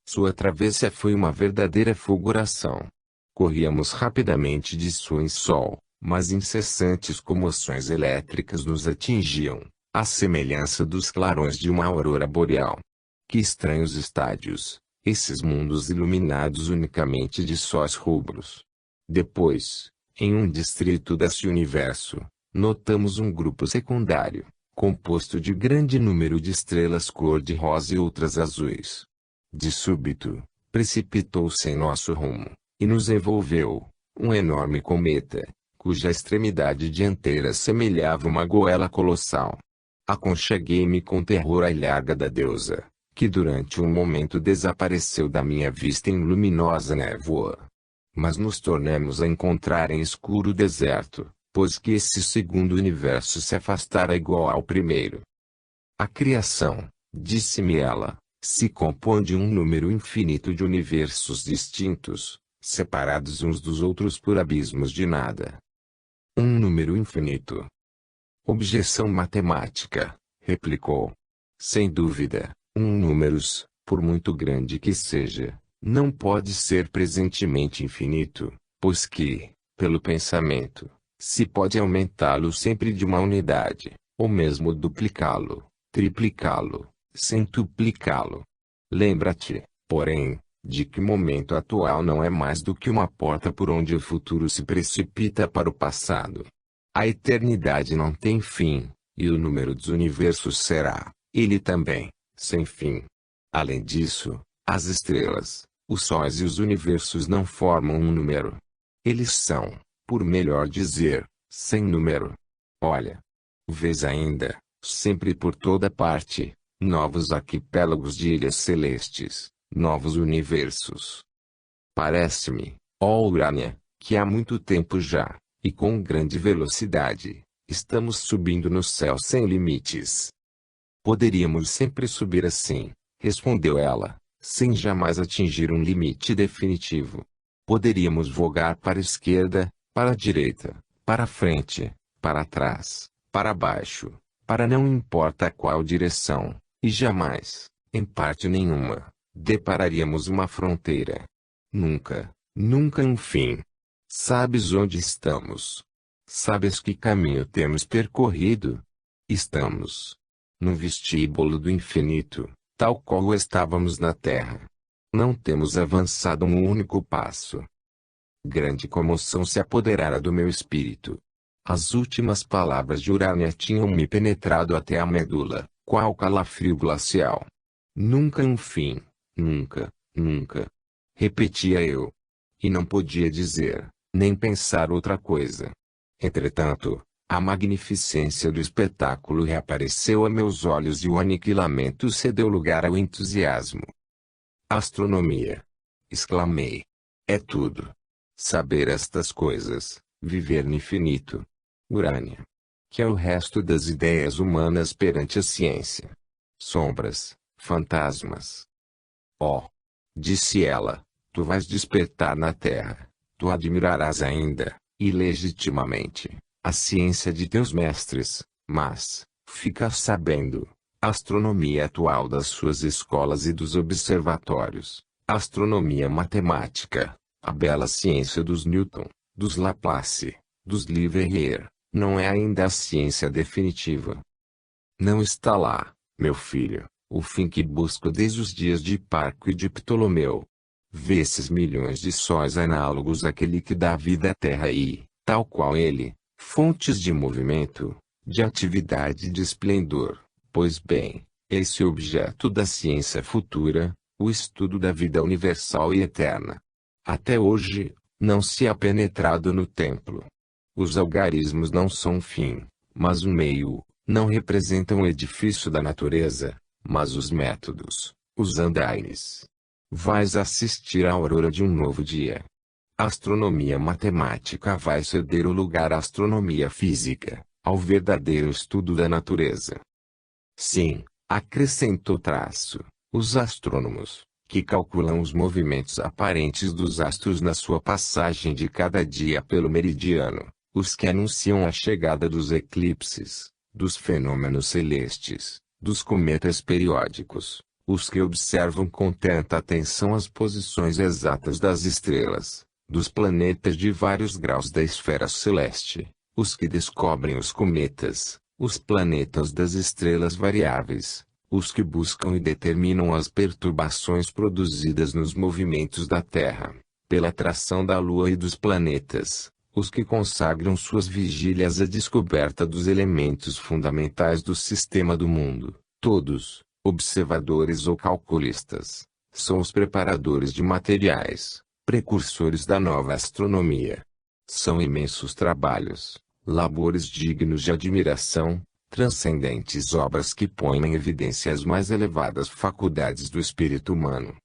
Sua travessia foi uma verdadeira fulguração. Corríamos rapidamente de sol em sol, mas incessantes comoções elétricas nos atingiam, à semelhança dos clarões de uma aurora boreal. Que estranhos estádios, esses mundos iluminados unicamente de sóis rubros. Depois, em um distrito desse universo, notamos um grupo secundário, composto de grande número de estrelas cor-de-rosa e outras azuis. De súbito, precipitou-se em nosso rumo, e nos envolveu, um enorme cometa, cuja extremidade dianteira semelhava uma goela colossal. Aconcheguei-me com terror à ilharga da deusa, que durante um momento desapareceu da minha vista em luminosa névoa. Mas nos tornamos a encontrar em escuro deserto, pois que esse segundo universo se afastara igual ao primeiro. A criação, disse-me ela, se compõe de um número infinito de universos distintos, separados uns dos outros por abismos de nada. Um número infinito. Objeção matemática, replicou. Sem dúvida, um números, por muito grande que seja, não pode ser presentemente infinito, pois que, pelo pensamento, se pode aumentá-lo sempre de uma unidade, ou mesmo duplicá-lo, triplicá-lo, centuplicá-lo. Lembra-te, porém, de que o momento atual não é mais do que uma porta por onde o futuro se precipita para o passado. A eternidade não tem fim, e o número dos universos será, ele também, sem fim. Além disso, as estrelas, os sóis e os universos não formam um número. Eles são, por melhor dizer, sem número. Olha. Vês ainda, sempre por toda parte, novos arquipélagos de ilhas celestes, novos universos. Parece-me, ó Urânia, que há muito tempo já, e com grande velocidade, estamos subindo no céu sem limites. Poderíamos sempre subir assim, respondeu ela, sem jamais atingir um limite definitivo. Poderíamos vogar para a esquerda, para a direita, para a frente, para trás, para baixo, para não importa qual direção, e jamais, em parte nenhuma, depararíamos uma fronteira. Nunca, nunca um fim. Sabes onde estamos? Sabes que caminho temos percorrido? Estamos no vestíbulo do infinito, tal qual estávamos na Terra. Não temos avançado um único passo. Grande comoção se apoderara do meu espírito. As últimas palavras de Urânia tinham me penetrado até a medula, qual calafrio glacial. Nunca um fim, nunca, nunca. Repetia eu. E não podia dizer, nem pensar outra coisa. Entretanto, a magnificência do espetáculo reapareceu a meus olhos e o aniquilamento cedeu lugar ao entusiasmo. Astronomia! Exclamei. É tudo. Saber estas coisas, viver no infinito. Urânia. Que é o resto das ideias humanas perante a ciência. Sombras, fantasmas. Oh! Disse ela, tu vais despertar na Terra, tu admirarás ainda, e legitimamente, a ciência de teus mestres, mas, fica sabendo, a astronomia atual das suas escolas e dos observatórios, a astronomia matemática, a bela ciência dos Newton, dos Laplace, dos Leverrier, não é ainda a ciência definitiva. Não está lá, meu filho, o fim que busco desde os dias de Hiparco e de Ptolomeu. Vê esses milhões de sóis análogos àquele que dá vida à Terra e, tal qual ele, fontes de movimento, de atividade e de esplendor. Pois bem, esse é o objeto da ciência futura, o estudo da vida universal e eterna. Até hoje, não se há penetrado no templo. Os algarismos não são um fim, mas um meio, não representam o edifício da natureza, mas os métodos, os andaimes. Vais assistir à aurora de um novo dia. A astronomia matemática vai ceder o lugar à astronomia física, ao verdadeiro estudo da natureza. Sim, acrescentou Traço, os astrônomos, que calculam os movimentos aparentes dos astros na sua passagem de cada dia pelo meridiano, os que anunciam a chegada dos eclipses, dos fenômenos celestes, dos cometas periódicos, os que observam com tanta atenção as posições exatas das estrelas, dos planetas de vários graus da esfera celeste, os que descobrem os cometas, os planetas das estrelas variáveis, os que buscam e determinam as perturbações produzidas nos movimentos da Terra, pela atração da Lua e dos planetas, os que consagram suas vigílias à descoberta dos elementos fundamentais do sistema do mundo, todos, observadores ou calculistas, são os preparadores de materiais, precursores da nova astronomia. São imensos trabalhos, labores dignos de admiração, transcendentes obras que põem em evidência as mais elevadas faculdades do espírito humano.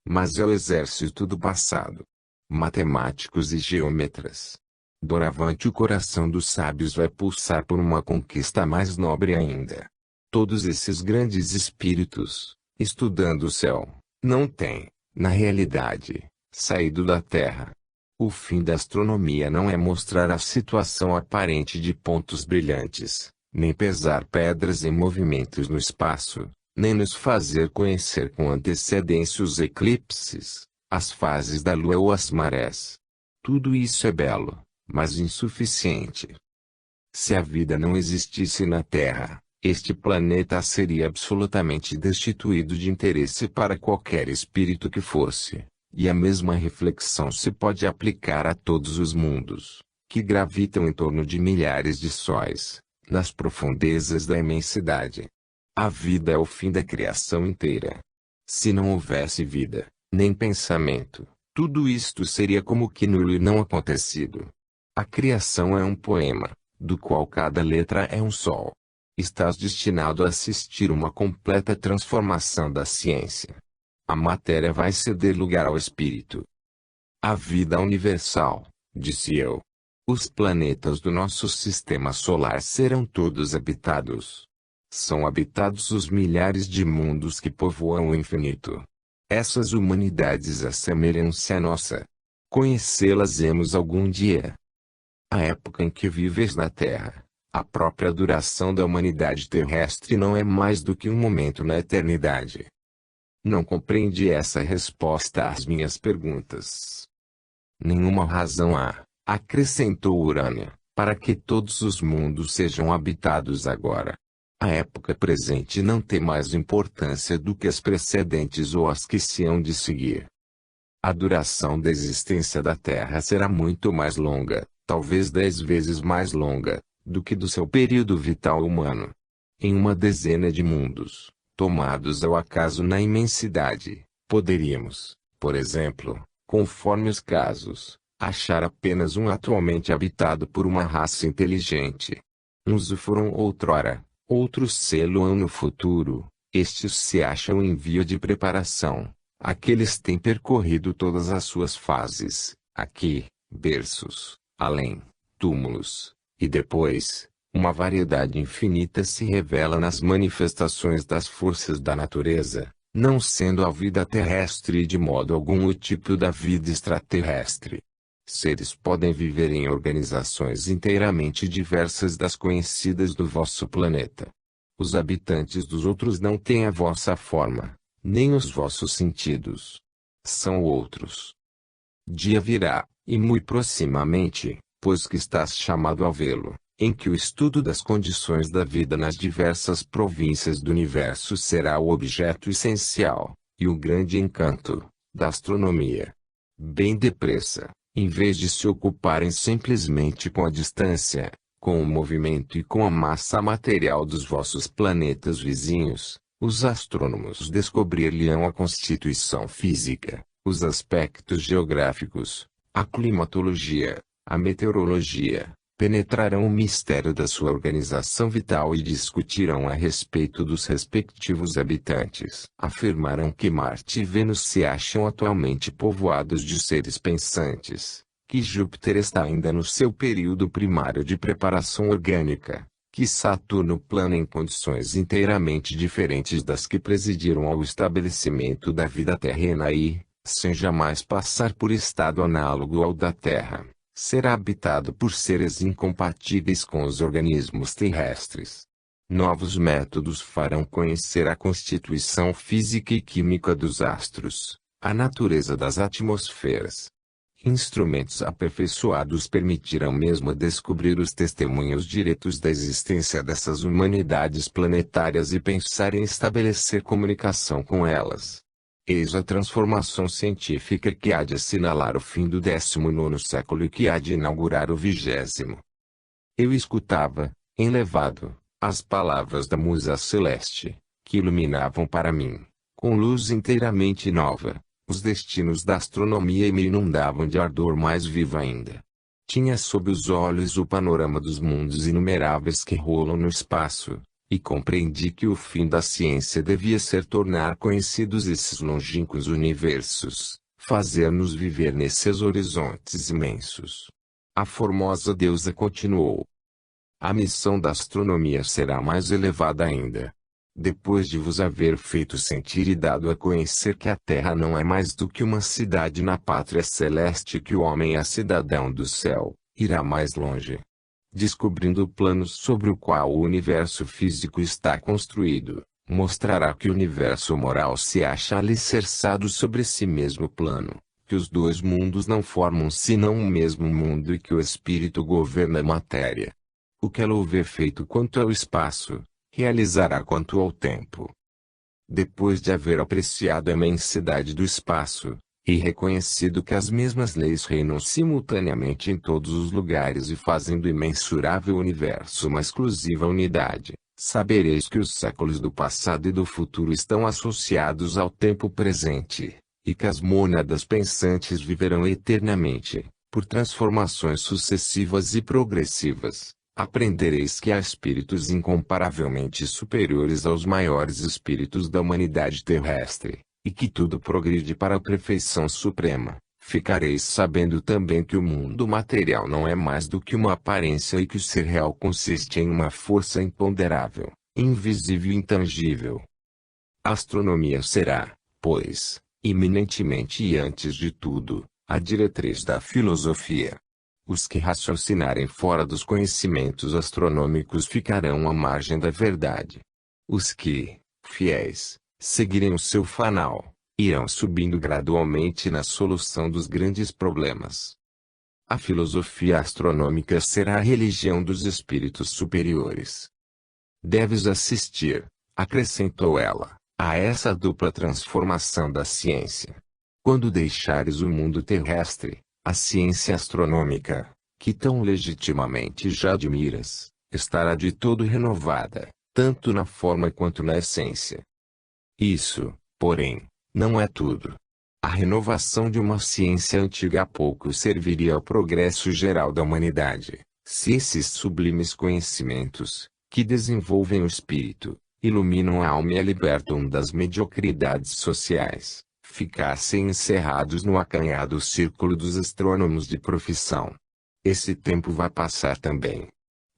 Mas é o exército do passado. Matemáticos e geômetras. Doravante o coração dos sábios vai pulsar por uma conquista mais nobre ainda. Todos esses grandes espíritos, estudando o céu, não têm, na realidade, saído da Terra. O fim da astronomia não é mostrar a situação aparente de pontos brilhantes, nem pesar pedras em movimentos no espaço, nem nos fazer conhecer com antecedência os eclipses, as fases da Lua ou as marés. Tudo isso é belo, mas insuficiente. Se a vida não existisse na Terra, este planeta seria absolutamente destituído de interesse para qualquer espírito que fosse, E a mesma reflexão se pode aplicar a todos os mundos, que gravitam em torno de milhares de sóis, nas profundezas da imensidade. A vida é o fim da criação inteira. Se não houvesse vida, nem pensamento, tudo isto seria como que nulo e não acontecido. A criação é um poema, do qual cada letra é um sol. Estás destinado a assistir uma completa transformação da ciência. A matéria vai ceder lugar ao espírito. A vida universal, disse eu. Os planetas do nosso sistema solar serão todos habitados. São habitados os milhares de mundos que povoam o infinito. Essas humanidades assemelham-se à nossa. Conhecê-las-emos algum dia. A época em que vives na Terra, a própria duração da humanidade terrestre não é mais do que um momento na eternidade. Não compreendi essa resposta às minhas perguntas. Nenhuma razão há, acrescentou Urânia, para que todos os mundos sejam habitados agora. A época presente não tem mais importância do que as precedentes ou as que se hão de seguir. A duração da existência da Terra será muito mais longa, talvez 10 vezes mais longa, do que do seu período vital humano. Em uma dezena de mundos, tomados ao acaso na imensidade, poderíamos, por exemplo, conforme os casos, achar apenas um atualmente habitado por uma raça inteligente. Uns o foram outrora, outros sê-lo-ão no futuro, estes se acham em via de preparação, aqueles têm percorrido todas as suas fases, aqui, berços, além, túmulos, e depois, uma variedade infinita se revela nas manifestações das forças da natureza, não sendo a vida terrestre de modo algum o tipo da vida extraterrestre. Seres podem viver em organizações inteiramente diversas das conhecidas do vosso planeta. Os habitantes dos outros não têm a vossa forma, nem os vossos sentidos. São outros. Dia virá, e muito proximamente, pois que estás chamado a vê-lo, em que o estudo das condições da vida nas diversas províncias do universo será o objeto essencial, e o grande encanto, da astronomia. Bem depressa, em vez de se ocuparem simplesmente com a distância, com o movimento e com a massa material dos vossos planetas vizinhos, os astrônomos descobrir-lhe-ão a constituição física, os aspectos geográficos, a climatologia, a meteorologia, penetrarão o mistério da sua organização vital e discutirão a respeito dos respectivos habitantes. Afirmarão que Marte e Vênus se acham atualmente povoados de seres pensantes, que Júpiter está ainda no seu período primário de preparação orgânica, que Saturno plana em condições inteiramente diferentes das que presidiram ao estabelecimento da vida terrena e, sem jamais passar por estado análogo ao da Terra, será habitado por seres incompatíveis com os organismos terrestres. Novos métodos farão conhecer a constituição física e química dos astros, a natureza das atmosferas. Instrumentos aperfeiçoados permitirão mesmo descobrir os testemunhos diretos da existência dessas humanidades planetárias e pensar em estabelecer comunicação com elas. Eis a transformação científica que há de assinalar o fim do 19º século e que há de inaugurar o 20º. Eu escutava, enlevado, as palavras da musa celeste, que iluminavam para mim, com luz inteiramente nova, os destinos da astronomia e me inundavam de ardor mais vivo ainda. Tinha sob os olhos o panorama dos mundos inumeráveis que rolam no espaço, e compreendi que o fim da ciência devia ser tornar conhecidos esses longínquos universos, fazer-nos viver nesses horizontes imensos. A formosa deusa continuou. A missão da astronomia será mais elevada ainda. Depois de vos haver feito sentir e dado a conhecer que a Terra não é mais do que uma cidade na pátria celeste, que o homem é cidadão do céu, irá mais longe. Descobrindo o plano sobre o qual o universo físico está construído, mostrará que o universo moral se acha alicerçado sobre esse mesmo plano, que os dois mundos não formam senão um mesmo mundo e que o espírito governa a matéria. O que ela houver feito quanto ao espaço, realizará quanto ao tempo. Depois de haver apreciado a imensidade do espaço, e reconhecido que as mesmas leis reinam simultaneamente em todos os lugares e fazem do imensurável universo uma exclusiva unidade, sabereis que os séculos do passado e do futuro estão associados ao tempo presente, e que as mônadas pensantes viverão eternamente, por transformações sucessivas e progressivas. Aprendereis que há espíritos incomparavelmente superiores aos maiores espíritos da humanidade terrestre, e que tudo progride para a perfeição suprema. Ficareis sabendo também que o mundo material não é mais do que uma aparência e que o ser real consiste em uma força imponderável, invisível e intangível. A astronomia será, pois, iminentemente e antes de tudo, a diretriz da filosofia. Os que raciocinarem fora dos conhecimentos astronômicos ficarão à margem da verdade. Os que, fiéis, seguirem o seu fanal, irão subindo gradualmente na solução dos grandes problemas. A filosofia astronômica será a religião dos espíritos superiores. Deves assistir, acrescentou ela, a essa dupla transformação da ciência. Quando deixares o mundo terrestre, a ciência astronômica, que tão legitimamente já admiras, estará de todo renovada, tanto na forma quanto na essência. Isso, porém, não é tudo. A renovação de uma ciência antiga há pouco serviria ao progresso geral da humanidade, se esses sublimes conhecimentos, que desenvolvem o espírito, iluminam a alma e a libertam das mediocridades sociais, ficassem encerrados no acanhado círculo dos astrônomos de profissão. Esse tempo vai passar também.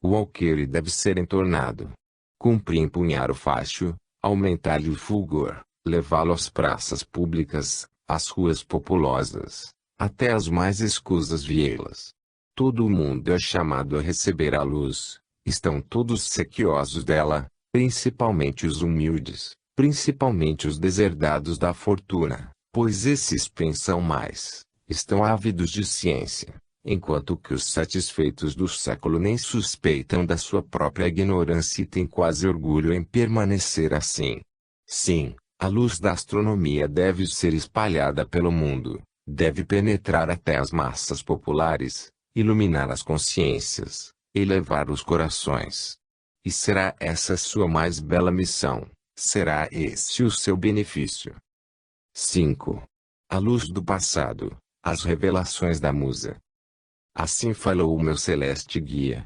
O alqueire deve ser entornado. Cumpre empunhar o faixa, aumentar-lhe o fulgor, levá-lo às praças públicas, às ruas populosas, até as mais escusas vielas. Todo o mundo é chamado a receber a luz, estão todos sequiosos dela, principalmente os humildes, principalmente os deserdados da fortuna, pois esses pensam mais, estão ávidos de ciência, enquanto que os satisfeitos do século nem suspeitam da sua própria ignorância e têm quase orgulho em permanecer assim. Sim, a luz da astronomia deve ser espalhada pelo mundo, deve penetrar até as massas populares, iluminar as consciências, elevar os corações. E será essa sua mais bela missão, será esse o seu benefício. 5. A luz do passado, as revelações da musa. Assim falou o meu celeste guia.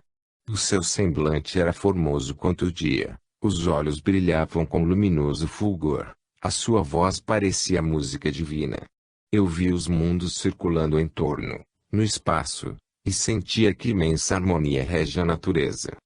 O seu semblante era formoso quanto o dia, os olhos brilhavam com luminoso fulgor, a sua voz parecia música divina. Eu vi os mundos circulando em torno, no espaço, e sentia que imensa harmonia rege a natureza.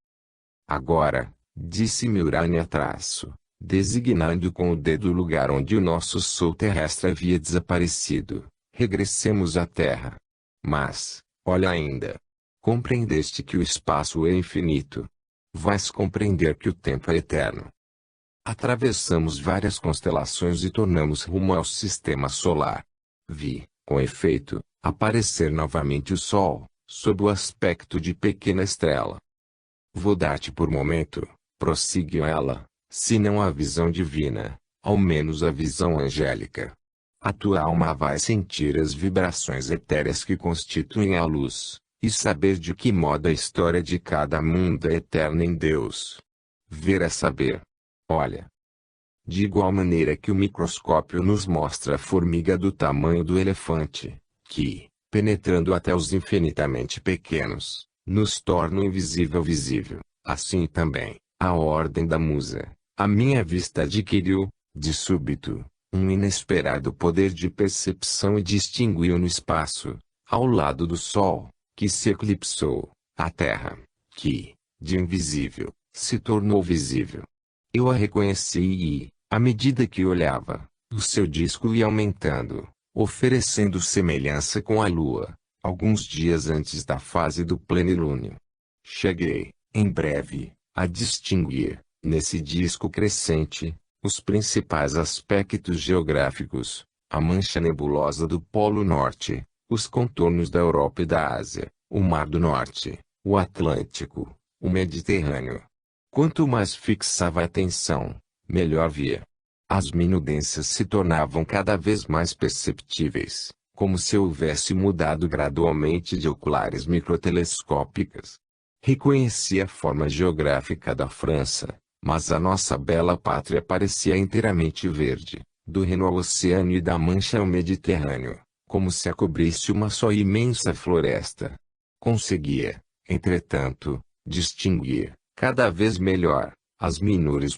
Agora, disse-me Urânia traço, designando com o dedo o lugar onde o nosso sol terrestre havia desaparecido, regressemos à Terra. Mas, olha ainda. Compreendeste que o espaço é infinito. Vais compreender que o tempo é eterno. Atravessamos várias constelações e tornamos rumo ao sistema solar. Vi, com efeito, aparecer novamente o Sol, sob o aspecto de pequena estrela. Vou dar-te por momento, prosseguiu ela, se não a visão divina, ao menos a visão angélica. A tua alma vai sentir as vibrações etéreas que constituem a luz, e saber de que modo a história de cada mundo é eterna em Deus. Ver é saber. Olha. De igual maneira que o microscópio nos mostra a formiga do tamanho do elefante, que, penetrando até os infinitamente pequenos, nos torna o invisível visível, assim também, a ordem da musa, a minha vista adquiriu, de súbito, um inesperado poder de percepção e distinguiu no espaço, ao lado do Sol, que se eclipsou, a Terra, que, de invisível, se tornou visível. Eu a reconheci e, à medida que olhava, o seu disco ia aumentando, oferecendo semelhança com a Lua, alguns dias antes da fase do plenilúnio. Cheguei, em breve, a distinguir, nesse disco crescente, os principais aspectos geográficos, a mancha nebulosa do Polo Norte, os contornos da Europa e da Ásia, o Mar do Norte, o Atlântico, o Mediterrâneo. Quanto mais fixava a atenção, melhor via. As minudências se tornavam cada vez mais perceptíveis, como se houvesse mudado gradualmente de oculares microtelescópicas. Reconhecia a forma geográfica da França, mas a nossa bela pátria parecia inteiramente verde, do Reno ao oceano e da Mancha ao Mediterrâneo, como se a cobrisse uma só imensa floresta. Conseguia, entretanto, distinguir, cada vez melhor, as minúrias